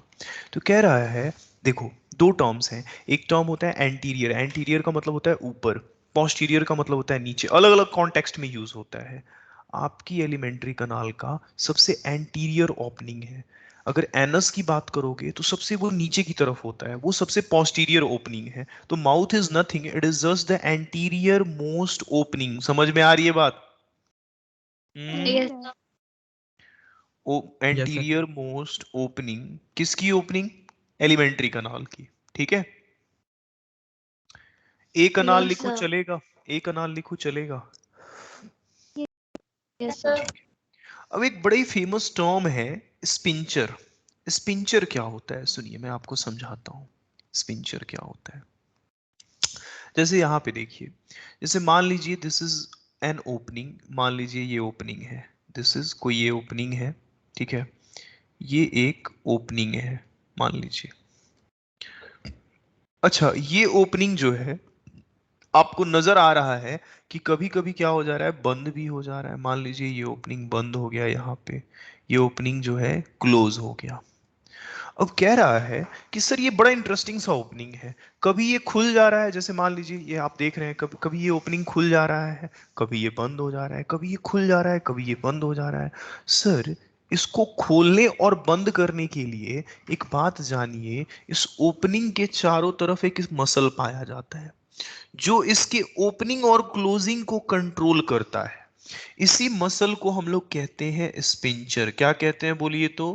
तो कह रहा है, देखो दो टर्म्स हैं। एक टर्म होता है एंटीरियर, एंटीरियर का मतलब होता है ऊपर, पोस्टीरियर का मतलब होता है नीचे। अलग अलग कॉन्टेक्स्ट में यूज होता है। आपकी एलिमेंट्री कनाल का सबसे एंटीरियर ओपनिंग है। अगर एनस की बात करोगे तो सबसे वो नीचे की तरफ होता है, वो सबसे पोस्टीरियर ओपनिंग है। तो mouth is nothing, it is just the anterior most opening. समझ में आ रही है बात? Yes sir. Yes, sir. Anterior most opening, किसकी ओपनिंग? एलिमेंट्री कनाल की। ठीक है, ए कनाल Yes, लिखो sir. चलेगा, ए कनाल लिखो चलेगा। Yes sir. अब एक बड़ी फेमस टर्म है स्पिंचर। स्पिंचर क्या होता है? सुनिए मैं आपको समझाता हूँ स्पिंचर क्या होता है। जैसे यहाँ पे देखिए, जैसे मान लीजिए दिस इज एन ओपनिंग, मान लीजिए ये ओपनिंग है, दिस इज कोई ये ओपनिंग है, ठीक है, ये एक ओपनिंग है मान लीजिए। अच्छा, ये ओपनिंग जो है आपको नजर आ रहा है कि कभी कभी क्या हो जा रहा है, बंद भी हो जा रहा है। मान लीजिए ये ओपनिंग बंद हो गया, यहाँ पे ये ओपनिंग जो है क्लोज हो गया। अब कह रहा है कि सर ये बड़ा इंटरेस्टिंग सा ओपनिंग है, कभी ये खुल जा रहा है, जैसे मान लीजिए ये आप देख रहे हैं, कभी कभी ये ओपनिंग खुल जा रहा है, कभी ये बंद हो जा रहा है, कभी ये खुल जा रहा है, कभी ये बंद हो जा रहा है। सर इसको खोलने और बंद करने के लिए एक बात जानिए, इस ओपनिंग के चारों तरफ एक मसल पाया जाता है जो इसके ओपनिंग और क्लोजिंग को कंट्रोल करता है। इसी मसल को हम लोग कहते हैं स्पिंचर। क्या कहते हैं बोलिए तो?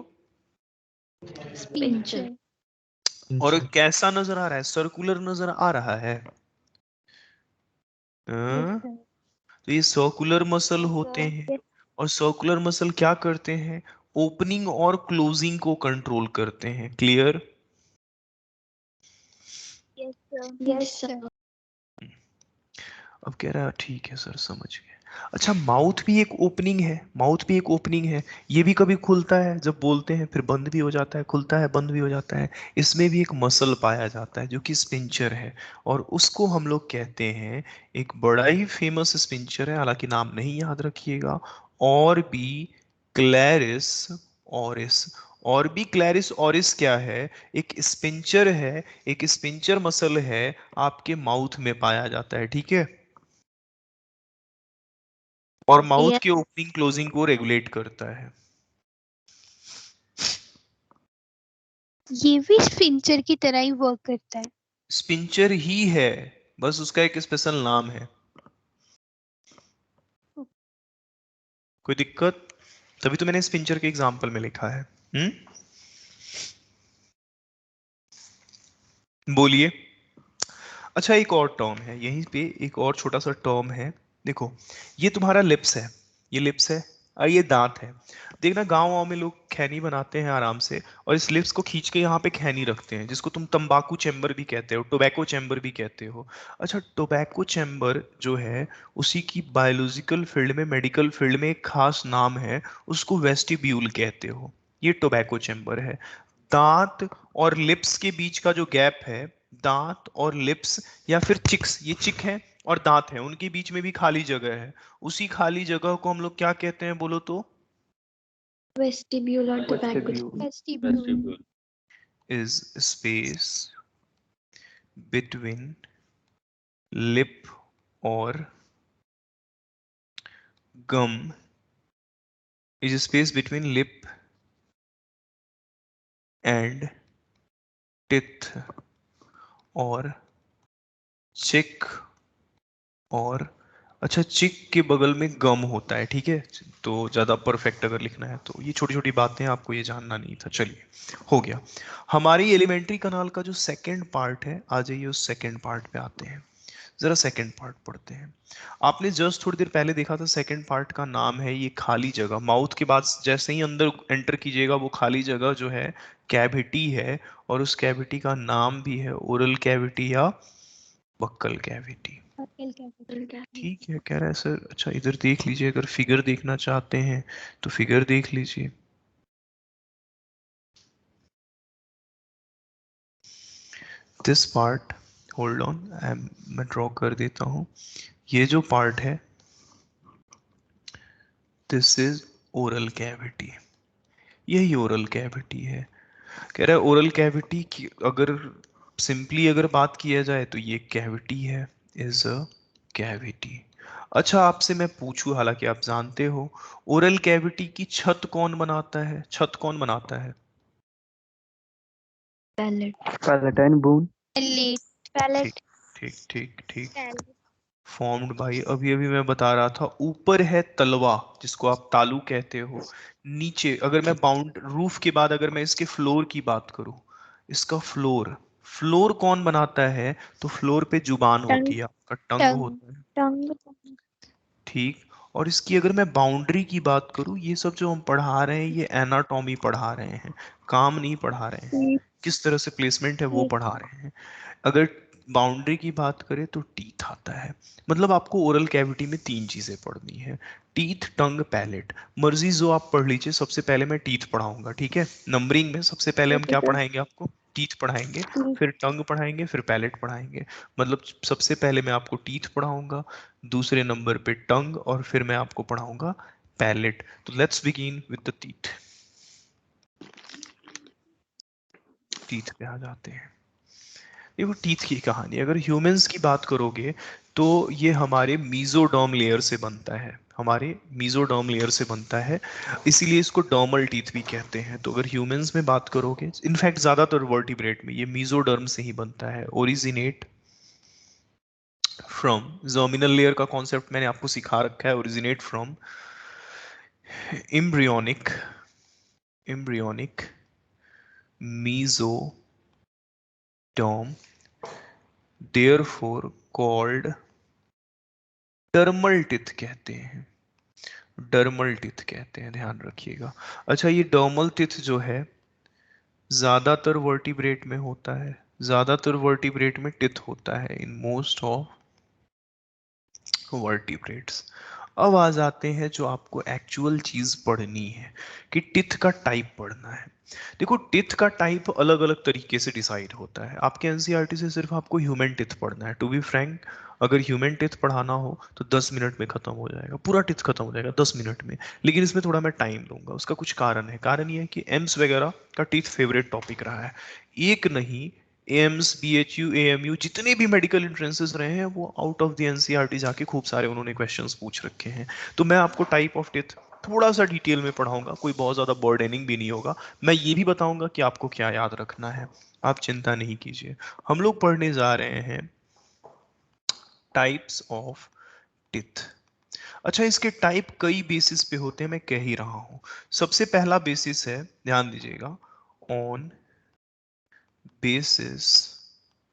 पिंचर। और Pincher. कैसा नजर आ रहा है? सर्कुलर नजर आ रहा है। हाँ? तो ये सर्कुलर मसल होते हैं, और सर्कुलर मसल क्या करते हैं? ओपनिंग और क्लोजिंग को कंट्रोल करते हैं। क्लियर? Yes sir. अब कह रहा है ठीक है सर समझ गए। अच्छा, माउथ भी एक ओपनिंग है, माउथ भी एक ओपनिंग है। ये भी कभी खुलता है जब बोलते हैं, फिर बंद भी हो जाता है, खुलता है बंद भी हो जाता है। इसमें भी एक मसल पाया जाता है जो कि स्पिंचर है, और उसको हम लोग कहते हैं, एक बड़ा ही फेमस स्पिंचर है, हालांकि नाम नहीं याद रखिएगा, और बी क्लैरिस ऑरिस। और भी क्लैरिस ऑरिस क्या है? एक स्पिंचर है, एक स्पिंचर मसल है, आपके माउथ में पाया जाता है। ठीक है, और माउथ यस। के ओपनिंग क्लोजिंग को रेगुलेट करता है। ये भी स्पिंचर की तरह ही वर्क करता है। स्पिंचर ही है, बस उसका एक स्पेशल नाम है। कोई दिक्कत? तभी तो मैंने स्पिंचर के एग्जांपल में लिखा है। बोलिए। अच्छा, एक और टर्म है यहीं पे, एक और छोटा सा टर्म है। देखो, ये तुम्हारा लिप्स है, ये लिप्स है। और ये दांत है। देखना गांव में लोग खैनी बनाते हैं आराम से, और इस लिप्स को खींच के यहाँ पे खैनी रखते हैं, जिसको तुम तंबाकू चैम्बर भी कहते हो, टोबैको चैम्बर भी कहते हो। अच्छा, टोबैको चैम्बर जो है उसी की बायोलॉजिकल फील्ड में, मेडिकल फील्ड में एक खास नाम है, उसको वेस्टिब्यूल कहते हो। ये टोबैको चैम्बर है। दांत और लिप्स के बीच का जो गैप है, दांत और लिप्स या फिर चिक्स, ये चिक है और दांत है, उनके बीच में भी खाली जगह है। उसी खाली जगह को हम लोग क्या कहते हैं बोलो तो? वेस्टिब्यूल और tobacco. Vestibule. Is space between lip और gum, is space between lip and teeth और चिक और, अच्छा चिक के बगल में गम होता है, ठीक है। तो ज्यादा परफेक्ट अगर लिखना है तो ये छोटी छोटी बातें आपको ये जानना नहीं था। चलिए, हो गया। हमारी एलिमेंट्री कनाल का जो सेकंड पार्ट है, आ जाइए उस सेकंड पार्ट पे आते हैं। जरा सेकंड पार्ट पढ़ते हैं। आपने जस्ट थोड़ी देर पहले देखा था, सेकंड पार्ट का नाम है ये खाली जगह। माउथ के बाद जैसे ही अंदर एंटर कीजिएगा, वो खाली जगह जो है कैविटी है, और उस कैविटी का नाम भी है ओरल कैविटी या बक्कल कैविटी। ठीक है, कह रहा है सर। अच्छा, इधर देख लीजिए, अगर फिगर देखना चाहते हैं तो फिगर देख लीजिए। दिस पार्ट, होल्ड ऑन, मैं ड्रॉ कर देता हूं। ये जो पार्ट है, दिस इज ओरल कैविटी। यही ओरल कैविटी है। कह रहा है ओरल कैविटी की अगर सिंपली अगर बात किया जाए तो ये कैविटी है, इज अ कैविटी। अच्छा, आपसे मैं पूछूं, हालांकि आप जानते हो, ओरल कैविटी की छत कौन बनाता है? छत कौन बनाता है? Palatine bone. ठीक ठीक ठीक ठीक। फॉर्म्ड बाई, अभी अभी मैं बता रहा था, ऊपर है तलवा जिसको आप तालू कहते हो। नीचे अगर मैं बाउंड रूफ के बाद अगर मैं इसके फ्लोर की बात करूं, इसका फ्लोर, फ्लोर कौन बनाता है? तो फ्लोर पे जुबान होती है, आपका टंग होता है। टंग। ठीक। और इसकी अगर मैं बाउंड्री की बात करूं, ये सब जो हम पढ़ा रहे हैं ये एनाटॉमी पढ़ा रहे हैं, काम नहीं पढ़ा रहे हैं। किस तरह से प्लेसमेंट है वो पढ़ा रहे हैं। अगर बाउंड्री की बात करें तो टीथ आता है। मतलब आपको ओरल कैविटी में तीन चीजें पढ़नी है, टीथ, टंग, पैलेट। मर्जी जो आप पढ़ लीजिए। सबसे पहले मैं टीथ पढ़ाऊंगा, ठीक है। नंबरिंग में सबसे पहले हम क्या पढ़ाएंगे आपको? टीथ पढ़ाएंगे, फिर टंग पढ़ाएंगे, फिर पैलेट पढ़ाएंगे। मतलब सबसे पहले मैं आपको टीथ पढ़ाऊंगा, दूसरे नंबर पे टंग, और फिर मैं आपको पढ़ाऊंगा पैलेट। तो let's begin with the teeth. Teeth पे आ जाते हैं। देखो, टीथ की कहानी अगर ह्यूमंस की बात करोगे तो ये हमारे मीजोडर्म लेयर से बनता है, हमारे मीजोडर्म लेयर से बनता है, इसीलिए इसको डर्मल टीथ भी कहते हैं। तो अगर ह्यूमंस में बात करोगे, इनफैक्ट ज्यादातर वर्टिब्रेट में ये मीजोडर्म से ही बनता है। ओरिजिनेट फ्रॉम, जर्मिनल लेयर का कॉन्सेप्ट मैंने आपको सिखा रखा है। Originate from embryonic, embryonic mesoderm, therefore called dermal teeth कहते हैं। डर्मल टिथ कहते हैं, ध्यान रखिएगा। अच्छा, ये डर्मल टिथ जो है ज्यादातर वर्टिब्रेट में होता है, ज्यादातर वर्टिब्रेट में टिथ होता है, इन मोस्ट ऑफ वर्टिब्रेट्स। अब आ जाते हैं जो आपको एक्चुअल चीज पढ़नी है, कि टिथ का टाइप पढ़ना है। देखो, टिथ का टाइप अलग अलग तरीके से डिसाइड होता है। आपके एनसीईआरटी से सिर्फ आपको ह्यूमन टिथ पढ़ना है। टू बी फ्रैंक, अगर ह्यूमन टिथ पढ़ाना हो तो 10 मिनट में खत्म हो जाएगा, पूरा टिथ खत्म हो जाएगा 10 मिनट में। लेकिन इसमें थोड़ा मैं टाइम लूंगा, उसका कुछ कारण है। कारण ये है कि एम्स वगैरह का टिथ फेवरेट टॉपिक रहा है। एक नहीं, एम्स, बीएचयू, एएमयू, जितने भी मेडिकल एंट्रेंसेस रहे हैं वो आउट ऑफ द एनसीईआरटी जाके खूब सारे उन्होंने क्वेश्चंस पूछ रखे हैं। तो मैं आपको टाइप ऑफ टिथ थोड़ा सा डिटेल में पढ़ाऊंगा, कोई बहुत ज्यादा बर्डनिंग भी नहीं होगा। मैं ये भी बताऊंगा कि आपको क्या याद रखना है, आप चिंता नहीं कीजिए। हम लोग पढ़ने जा रहे हैं टाइप्स ऑफ टिथ। अच्छा, इसके टाइप कई बेसिस पे होते हैं, मैं कह ही रहा हूं। सबसे पहला बेसिस है, ध्यान दीजिएगा, on basis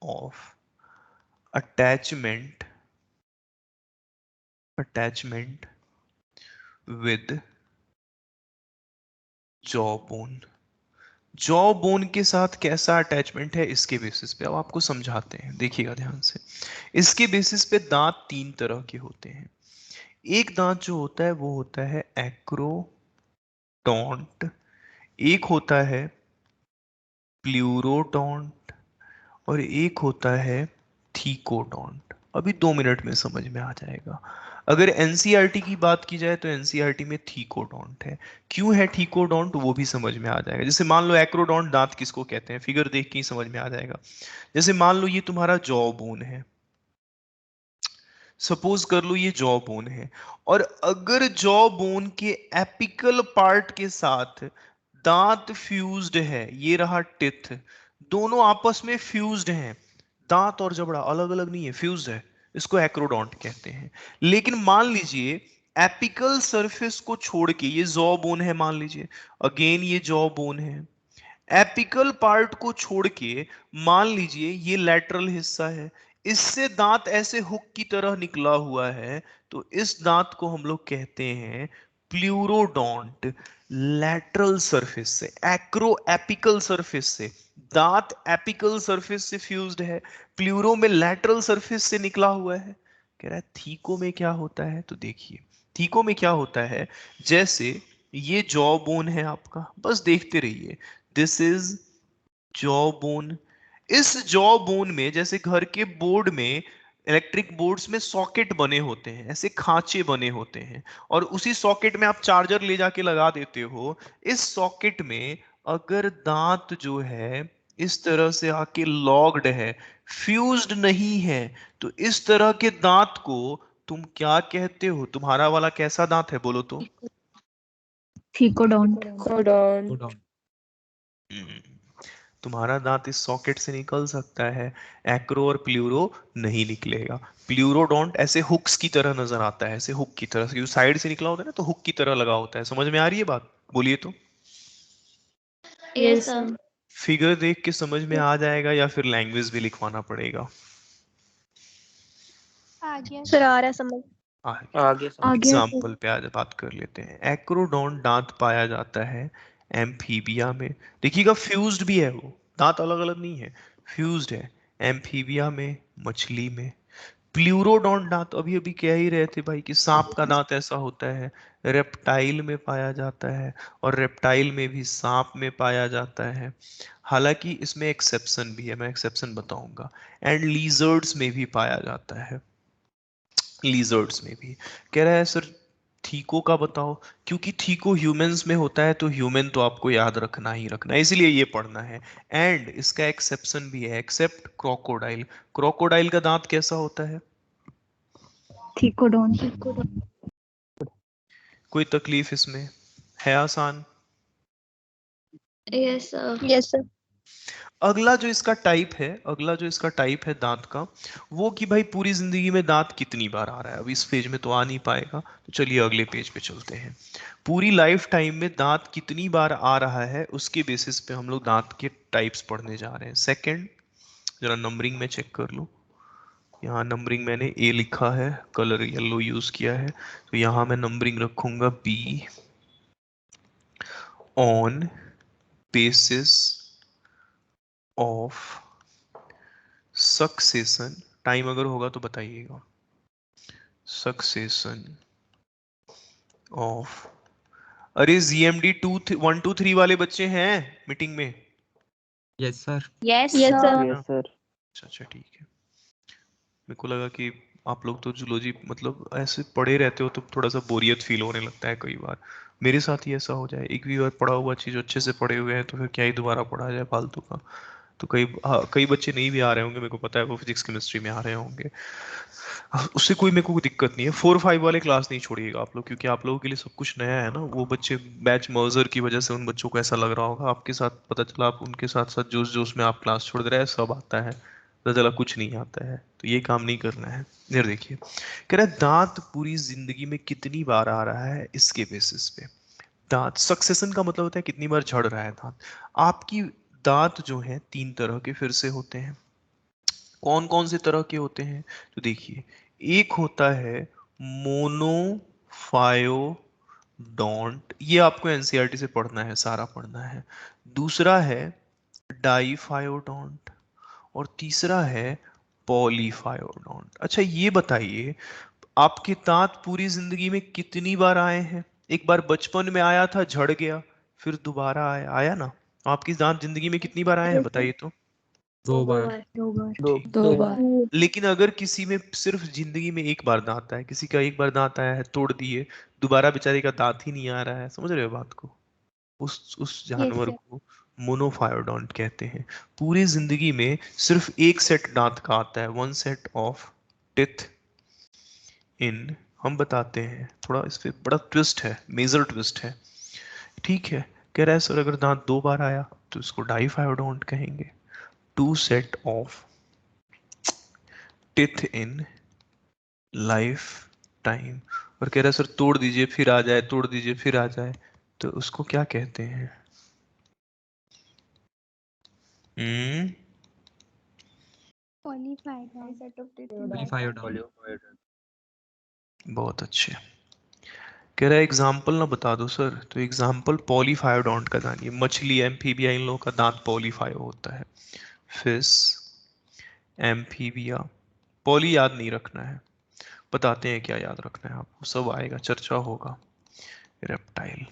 of attachment with jaw bone. Jaw bone के साथ कैसा अटैचमेंट है इसके बेसिस पे अब आपको समझाते हैं, देखिएगा ध्यान से। इसके बेसिस पे दांत तीन तरह के होते हैं। एक दांत जो होता है वो होता है एक्रोडोंट, एक होता है प्लूरोडोंट, और एक होता है थीकोडोंट। अभी 2 मिनट में समझ में आ जाएगा। अगर एनसीईआरटी की बात की जाए तो एनसीईआरटी में थीकोडोंट है। क्यों है थीकोडोंट वो भी समझ में आ जाएगा। जैसे मान लो एक्रोडोंट दांत किसको कहते हैं, फिगर देख के ही समझ में आ जाएगा। जैसे मान लो ये तुम्हारा जॉ बोन है, सपोज कर लो ये जॉ बोन है, और अगर जॉ बोन के एपिकल पार्ट के साथ दांत फ्यूज्ड है, ये रहा टिथ, दोनों आपस में फ्यूज्ड हैं, दांत और जबड़ा अलग अलग नहीं है, फ्यूज्ड है, इसको एक्रोडोंट कहते हैं। लेकिन मान लीजिए एपिकल सरफेस को छोड़ के, ये जॉ बोन है मान लीजिए, अगेन ये जॉ बोन है, एपिकल पार्ट को छोड़ के मान लीजिए ये लैटरल हिस्सा है, इससे दांत ऐसे हुक की तरह निकला हुआ है, तो इस दांत को हम लोग कहते हैं प्लूरोडोंट। लैटरल सरफेस से, एक्रो एपिकल सरफेस से, दांत एपिकल सरफेस से फ्यूज्ड है, प्लूरो में लैटरल सरफेस से निकला हुआ है। कह रहा है थीको में क्या होता है, तो देखिए थीको में क्या होता है। जैसे ये जॉ बोन है आपका, बस देखते रहिए, दिस इज जॉ बोन। इस जॉ बोन में जैसे घर के बोर्ड में, इलेक्ट्रिक बोर्ड्स में सॉकेट बने होते हैं, ऐसे खांचे बने होते हैं, और उसी सॉकेट में आप चार्जर ले जाके लगा देते हो। इस सॉकेट में अगर दांत जो है इस तरह से आके लॉग्ड है, फ्यूज्ड नहीं है, तो इस तरह के दांत को तुम क्या कहते हो। तुम्हारा वाला कैसा दांत है बोलो तो। थीकोडोंट। कोडॉन। तुम्हारा दांत इस सॉकेट से निकल सकता है, एक्रो और प्लूरो नहीं निकलेगा। प्लूरोडोंट ऐसे हुक्स की तरह नजर आता है, ऐसे हुक की तरह से, साइड से निकला होता है ना, तो हुक की तरह लगा होता है। समझ में आ रही है बात, बोलिए तो। Yes sir. फिगर देख के समझ में आ जाएगा या फिर लैंग्वेज भी लिखवाना पड़ेगा। आ गया सर आ रहा है समझ। आगे समझ। आगे एग्जाम्पल पे आज बात कर लेते हैं। एक्रोडोंट दांत पाया जाता है एम्फीबिया में। देखिएगा फ्यूज्ड भी है, वो दांत अलग अलग नहीं है, फ्यूज्ड है। एम्फीबिया में, मछली में। प्लूरोडोंट दांत अभी अभी कह ही रहे थे भाई कि सांप का दांत ऐसा होता है, रेप्टाइल में पाया जाता है, और रेप्टाइल में भी सांप में पाया जाता है। हालांकि इसमें एक्सेप्शन भी है, मैं एक्सेप्शन बताऊंगा। एंड लीजर्ड्स में भी पाया जाता है, लीजर्ड्स में भी। कह रहा है सर थीको का बताओ, क्योंकि थीको ह्यूमंस में होता है, तो ह्यूमन तो आपको याद रखना ही रखना है, इसीलिए ये पढ़ना है। एंड इसका एक्सेप्शन भी है, एक्सेप्ट क्रोकोडाइल। क्रोकोडाइल का दांत कैसा होता है। थीकोडोंट। कोई तकलीफ इसमें है, आसान। Yes sir. Yes sir. अगला जो इसका टाइप है, अगला जो इसका टाइप है दांत का, वो कि भाई पूरी जिंदगी में दांत कितनी बार आ रहा है। अब इस पेज में तो आ नहीं पाएगा, तो चलिए अगले पेज पे चलते हैं। पूरी लाइफ टाइम में दांत कितनी बार आ रहा है, उसके बेसिस पे हम लोग दांत के टाइप्स पढ़ने जा रहे हैं। सेकंड, जरा नंबरिंग में चेक कर लो। यहाँ नंबरिंग मैंने ए लिखा है, कलर येलो यूज किया है, तो यहाँ मैं नंबरिंग रखूंगा B, on basis of succession. Time अगर होगा तो बताइएगा। सक्सेशन ऑफ, अरे जीएमडी 1 2 3 वाले बच्चे हैं मीटिंग में। Yes sir. Yes yes sir. Sir. Yes sir. अच्छा ठीक है, मेरे को लगा कि आप लोग तो जूलॉजी मतलब ऐसे पढ़े रहते हो तो थोड़ा सा बोरियत फील होने लगता है कई बार। मेरे साथ ही ऐसा हो जाए, एक भी बार पढ़ा हुआ चीज अच्छे से पढ़े हुए हैं तो फिर क्या ही दोबारा पढ़ा जाए फालतू का। तो कई बच्चे नहीं भी आ रहे होंगे, मेरे को पता है, वो फिजिक्स केमिस्ट्री में आ रहे होंगे, उससे कोई मेरे को दिक्कत नहीं है। 4 5 वाले क्लास नहीं छोड़िएगा आप लोग, क्योंकि आप लोगों के लिए सब कुछ नया है ना। वो बच्चे बैच मर्जर की वजह से उन बच्चों को ऐसा लग रहा होगा, आपके साथ पता चला आप उनके साथ साथ जोश जोश में आप क्लास छोड़ दे रहे हैं, सब आता है, पता चला कुछ नहीं आता है। तो ये काम नहीं करना है। इधर देखिए, कह रहा है दांत पूरी जिंदगी में कितनी बार आ रहा है, इसके बेसिस पे दांत। सक्सेशन का मतलब होता है कितनी बार झड़ रहा है दांत। आपकी दांत जो है 3 तरह के फिर से होते हैं। कौन कौन से तरह के होते हैं, तो देखिए, एक होता है मोनोफायोलॉजिकल डोंट, ये आपको एनसीईआरटी से पढ़ना है, सारा पढ़ना है। दूसरा है डाइफायोडोंट, और तीसरा है पॉलीफायोडोंट। अच्छा ये बताइए, आपके दांत पूरी जिंदगी में कितनी बार आए हैं? एक बार बचपन में आया था, झड़ गया, फिर दोबारा आया, आया ना? आपकी दांत जिंदगी में कितनी बार आए हैं बताइए तो? 2 बार। 2 बार। ठीक। 2 बार। लेकिन अगर किसी में सिर्फ जिंदगी में एक बार दांत आया, किसी का एक बार दांत आया है, तोड़ दिए, दोबारा बेचारे का दांत ही नहीं आ रहा है, समझ रहे हो बात को? उस जानवर को मोनोफायोडोंट कहते हैं। पूरी जिंदगी में सिर्फ एक सेट दांत का आता है, वन सेट ऑफ टिथ इन, हम बताते हैं, थोड़ा इस पे बड़ा ट्विस्ट है, मेजर ट्विस्ट है। ठीक है, कह रहा है सर अगर दांत 2 बार आया तो इसको डाइफायोडोंट कहेंगे। 2 set of teeth in life time. और कह रहा है सर तोड़ दीजिए फिर आ जाए, तोड़ दीजिए फिर आ जाए, तो उसको क्या कहते हैं? पॉलीफायोडोंट। बहुत अच्छे। कह रहा है एग्जाम्पल ना बता दो सर, तो एग्जाम्पल पॉलीफायोडोंट का जानिए। मछली, एम्फीबिया, इन लोगों का दांत पॉलीफायो होता है। फिश, एम्फीबिया, पॉली याद नहीं रखना है, बताते हैं क्या याद रखना है आपको, सब आएगा, चर्चा होगा। रेप्टाइल,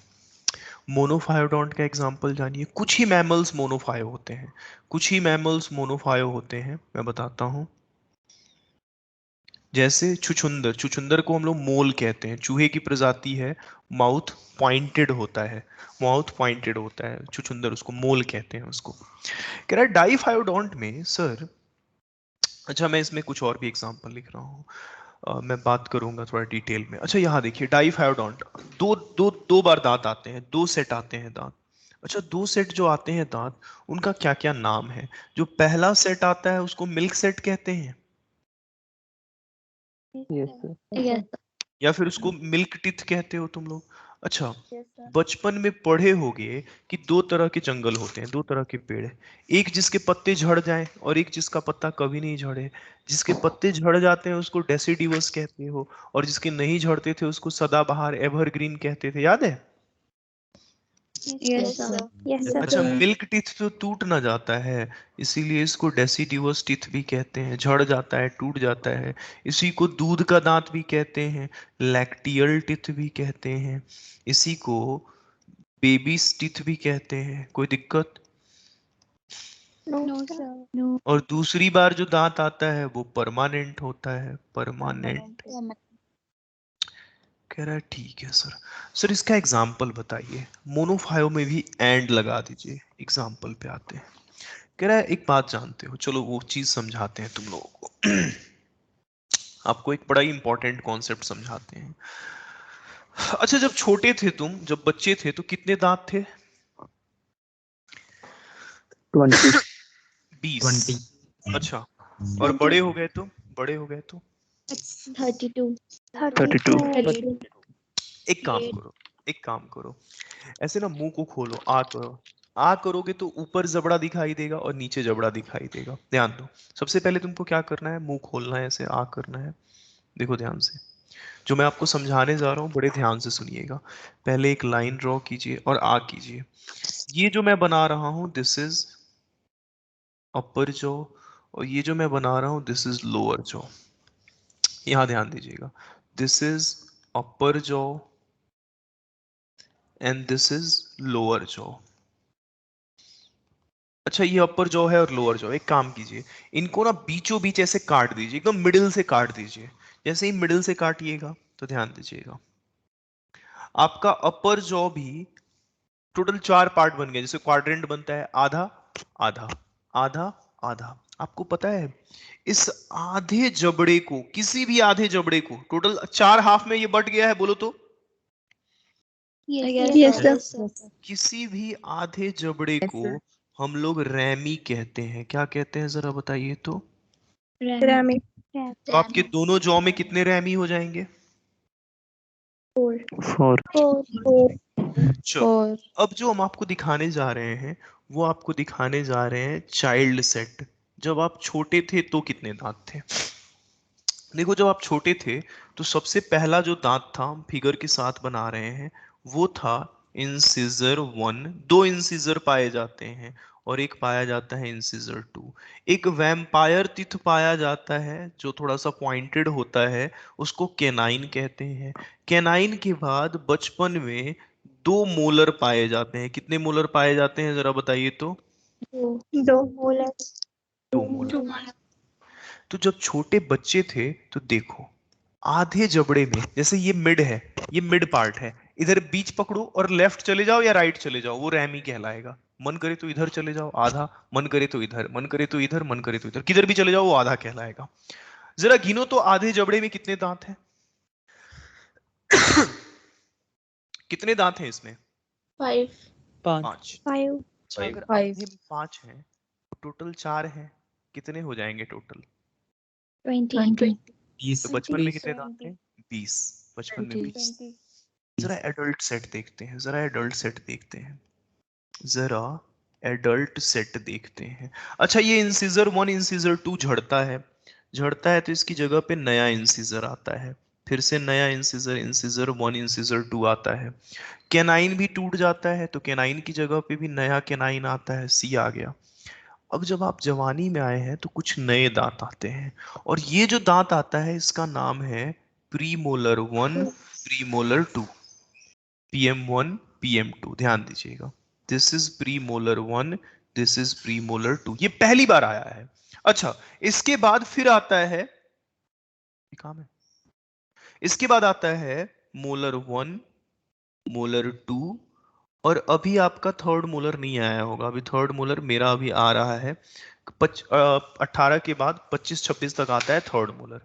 मोनोफायोडोंट का एग्जाम्पल जानिए। कुछ ही मैमल्स मोनोफायो होते हैं, कुछ ही मैमल्स मोनोफायो होते हैं, मैं बताता हूं। जैसे छुछुंदर, छुछुंदर को हम लोग मोल कहते हैं, चूहे की प्रजाति है, माउथ पॉइंटेड होता है, माउथ पॉइंटेड होता है छुछुंदर, उसको मोल कहते हैं उसको। कह रहा है डाइफायोडोंट में सर, अच्छा मैं इसमें कुछ और भी एग्जांपल लिख रहा हूँ, मैं बात करूंगा थोड़ा डिटेल में। अच्छा यहाँ देखिए डाइफायोडोंट, दो बार दांत आते हैं, 2 सेट आते हैं दांत। अच्छा 2 सेट जो आते हैं दांत, उनका क्या क्या नाम है? जो पहला सेट आता है उसको मिल्क सेट कहते हैं, Yes, sir. Yes, या फिर उसको मिल्क टीथ कहते हो तुम लोग? अच्छा sir. बचपन में पढ़े होगे कि 2 तरह के जंगल होते हैं, 2 तरह के पेड़, एक जिसके पत्ते झड़ जाएं और एक जिसका पत्ता कभी नहीं झड़े। जिसके पत्ते झड़ जाते हैं उसको डेसिडिवस कहते हो, और जिसके नहीं झड़ते थे उसको सदाबहार, एवरग्रीन कहते थे, याद है? Yes, sir. Yes, sir. अच्छा मिल्क टीथ तो टूट ना जाता है, इसीलिए इसको डेसिडिवस टीथ भी कहते हैं, झड़ जाता है, टूट जाता है। इसी को दूध का दांत भी कहते हैं, लैक्टियल टीथ भी कहते हैं, इसी को बेबी टीथ भी कहते हैं। कोई दिक्कत? No, sir. No. और दूसरी बार जो दांत आता है वो परमानेंट होता है, परमानेंट। कह रहा है ठीक है सर। सर इसका एग्जाम्पल बताइए, मोनोफायो में भी एंड लगा दीजिए, एग्जाम्पल पे आते हैं। कह रहा है एक बात जानते हो, चलो वो चीज समझाते हैं तुम लोगों को आपको एक बड़ा ही इंपॉर्टेंट कॉन्सेप्ट समझाते हैं। अच्छा जब छोटे थे तुम, जब बच्चे थे तो कितने दांत थे? 20. 20। अच्छा और बड़े हो गए तो? बड़े हो गए तो 32. 32. एक काम करो, एक काम करो, ऐसे ना मुंह को खोलो, आ करो, आ करोगे तो ऊपर जबड़ा दिखाई देगा और नीचे जबड़ा दिखाई देगा। ध्यान दो, सबसे पहले तुमको क्या करना है, मुंह खोलना है, ऐसे आ करना है। देखो ध्यान से, जो मैं आपको समझाने जा रहा हूँ बड़े ध्यान से सुनिएगा। पहले एक लाइन ड्रॉ कीजिए और आ कीजिए। ये जो मैं बना रहा हूँ दिस इज अपर जॉ, और ये जो मैं बना रहा हूँ दिस इज लोअर जॉ। यहाँ ध्यान दीजिएगा, this is upper jaw and this is lower jaw. अच्छा ये अपर जॉ है और लोअर जॉ, एक काम कीजिए, इनको ना बीचों बीच ऐसे काट दीजिए, एकदम मिडिल से काट दीजिए। जैसे ही मिडिल से काटिएगा तो ध्यान दीजिएगा, आपका अपर जॉ भी टोटल 4 पार्ट बन गए, जैसे क्वाड्रेंट बनता है, आधा आधा आधा आधा। आपको पता है इस आधे जबड़े को, किसी भी आधे जबड़े को टोटल 4 हाफ में ये बट गया है, बोलो तो? Yes, sir. किसी भी आधे जबड़े को हम लोग रैमी कहते हैं। क्या कहते हैं जरा बताइए तो? Rami. तो आपके दोनों जॉ में कितने रैमी हो जाएंगे? 4. चलो अब जो हम आपको दिखाने जा रहे हैं, वो आपको दिखाने जा रहे हैं चाइल्ड सेट। जब आप छोटे थे तो कितने दांत थे? देखो जब आप छोटे थे तो सबसे पहला जो दांत था, हम फिगर के साथ बना रहे हैं, वो था इंसिजर 1, 2 इंसिजर पाए जाते हैं और एक पाया जाता है इंसिजर 2। एक वैम्पायर टीथ पाया जाता है जो थोड़ा सा पॉइंटेड होता है, उसको कैनाइन कहते हैं। कैनाइन के बाद बचपन में 2 मोलर पाए जाते हैं। कितने मोलर पाए जाते हैं जरा बताइए तो? 2 मोलर। 2 मोलर। तो जब छोटे बच्चे थे तो देखो, आधे जबड़े में, जैसे ये मिड है, ये मिड पार्ट है, इधर बीच पकड़ो और लेफ्ट चले जाओ या राइट चले जाओ, वो रैमी कहलाएगा। मन करे तो इधर चले जाओ आधा, मन करे तो इधर, मन करे तो इधर, मन करे तो इधर, किधर भी चले जाओ वो आधा कहलाएगा। जरा गिनो तो आधे जबड़े में कितने दांत हैं? कितने दांत हैं इसमें? 5 5। 5 अच्छा, अगर 5 आधे में 5 हैं तो टोटल 4 हैं, कितने हो जाएंगे टोटल? 20 तो बचपन में कितने दांत थे? 20। बचपन में 20। जरा एडल्ट सेट देखते हैं, जरा एडल्ट सेट देखते हैं, जरा एडल्ट सेट देखते हैं। अच्छा, ये इंसिजर 1 इंसिजर 2 झड़ता है, झड़ता है तो इसकी जगह पे नया इंसिजर आता है, फिर से नया इंसिजर, इंसिजर 1 इंसिजर 2 आता है। कैनाइन भी टूट जाता है तो कैनाइन की जगह पे भी नया कैनाइन आता है, सी आ गया। अब जब आप जवानी में आए हैं तो कुछ नए दांत आते हैं, और ये जो दांत आता है इसका नाम है प्रीमोलर 1 प्रीमोलर 2, PM1 PM2। ध्यान दीजिएगा, this is premolar 1, this is premolar 2, ये पहली बार आया है। अच्छा, इसके बाद फिर आता है, ये काम है, इसके बाद आता है मोलर 1 मोलर 2, और अभी आपका थर्ड मोलर नहीं आया होगा, अभी थर्ड मोलर मेरा अभी आ रहा है 18 के बाद 25-26 तक आता है थर्ड मोलर।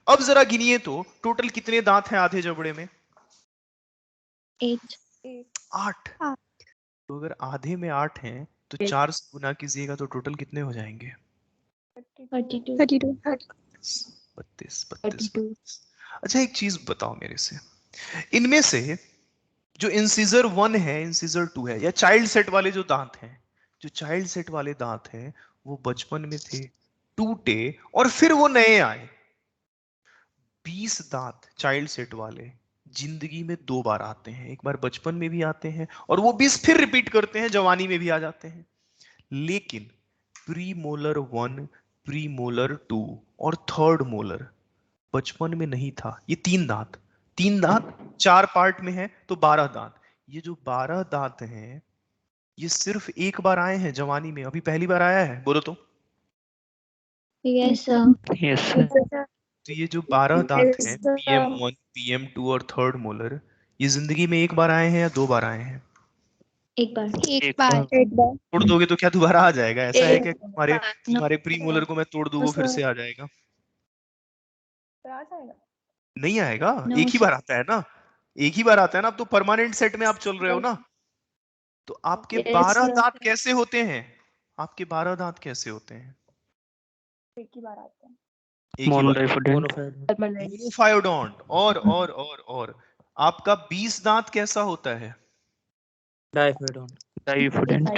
अब जरा गिनिए तो टोटल कितने दांत हैं आधे जबड़े में? 8 8। तो अगर आधे में 8 हैं तो 4 से गुना कीजिएगा तो टोटल कितने हो जाएंगे? 32 32। अच्छा, एक चीज बताओ मेरे से, इनमें से जो इंसिजर 1 है, इंसिजर 2 है, या चाइल्ड सेट वाले जो दांत हैं, जो चाइल्ड सेट वाले दांत हैं वो बचपन में थे, टूटे और फिर वो नए आए। 20 दांत चाइल्ड सेट वाले जिंदगी में 2 बार आते हैं, एक बार बचपन में भी आते हैं और वो 20 फिर रिपीट करते हैं, जवानी में भी आ जाते हैं। लेकिन प्रीमोलर 1 प्रीमोलर 2 और थर्ड मोलर बचपन में नहीं था। ये 3 दांत 4 पार्ट में है तो 12 दांत। ये जो 12 दांत हैं ये सिर्फ एक बार आए हैं जवानी में, अभी पहली बार आया है, बोलो तो। Yes sir Yes, sir. तो ये जो 12 दांत हैं, PM1 PM2 और थर्ड मोलर, ये जिंदगी में एक बार आए हैं या 2 बार आए हैं? एक बार एक बार तोड़ दोगे तो क्या दोबारा आ जाएगा? ऐसा है कि तुम्हारे प्री मोलर को मैं तोड़ दूं वो फिर से आ जाएगा? नहीं आएगा, एक ही बार आता है ना, एक ही बार आता है ना। अब तो परमानेंट सेट में आप चल रहे हो ना। तो आपके 12 दांत कैसे होते हैं? आपके 12 दांत कैसे होते हैं? एक ही बार। Monodifident. मोनोफायोडोंट। और आपका 20 दांत कैसा होता है? Diphyodont Difident.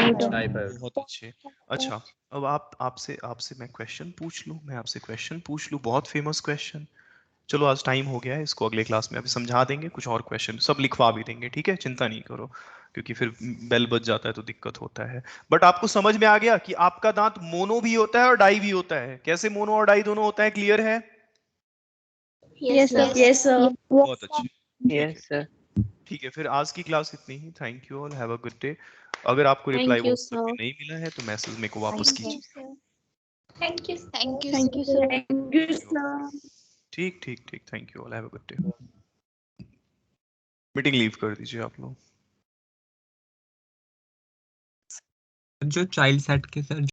बहुत अच्छे। अच्छा, अब आपसे आपसे मैं क्वेश्चन पूछ लूं, मैं आपसे क्वेश्चन पूछ लूं, बहुत फेमस क्वेश्चन। चलो आज टाइम हो गया है, इसको अगले क्लास में अभी समझा देंगे, कुछ और क्वेश्चन सब लिखवा भी देंगे, ठीक है, चिंता नहीं करो, क्योंकि फिर बेल बज जाता है तो दिक्कत होता है। बट आपको समझ में आ गया कि आपका दांत मोनो भी होता है और डाई भी होता है। कैसे मोनो और डाई दोनों होता है, क्लियर है? यस सर बहुत अच्छे, ठीक है, Yes, sir. ठीक है। फिर आज की क्लास इतनी ही। Thank you all, have a good day. अगर आपको रिप्लाई थैंक यू व्हाट्सएप पे सर नहीं मिला है तो मैसेज मेरे को वापस कीजिए। Thank you thank you sir ठीक ठीक ठीक, thank you all, have a good day. Meeting leave कर दीजिए आप लोग। जो चाइल्ड सेट के सर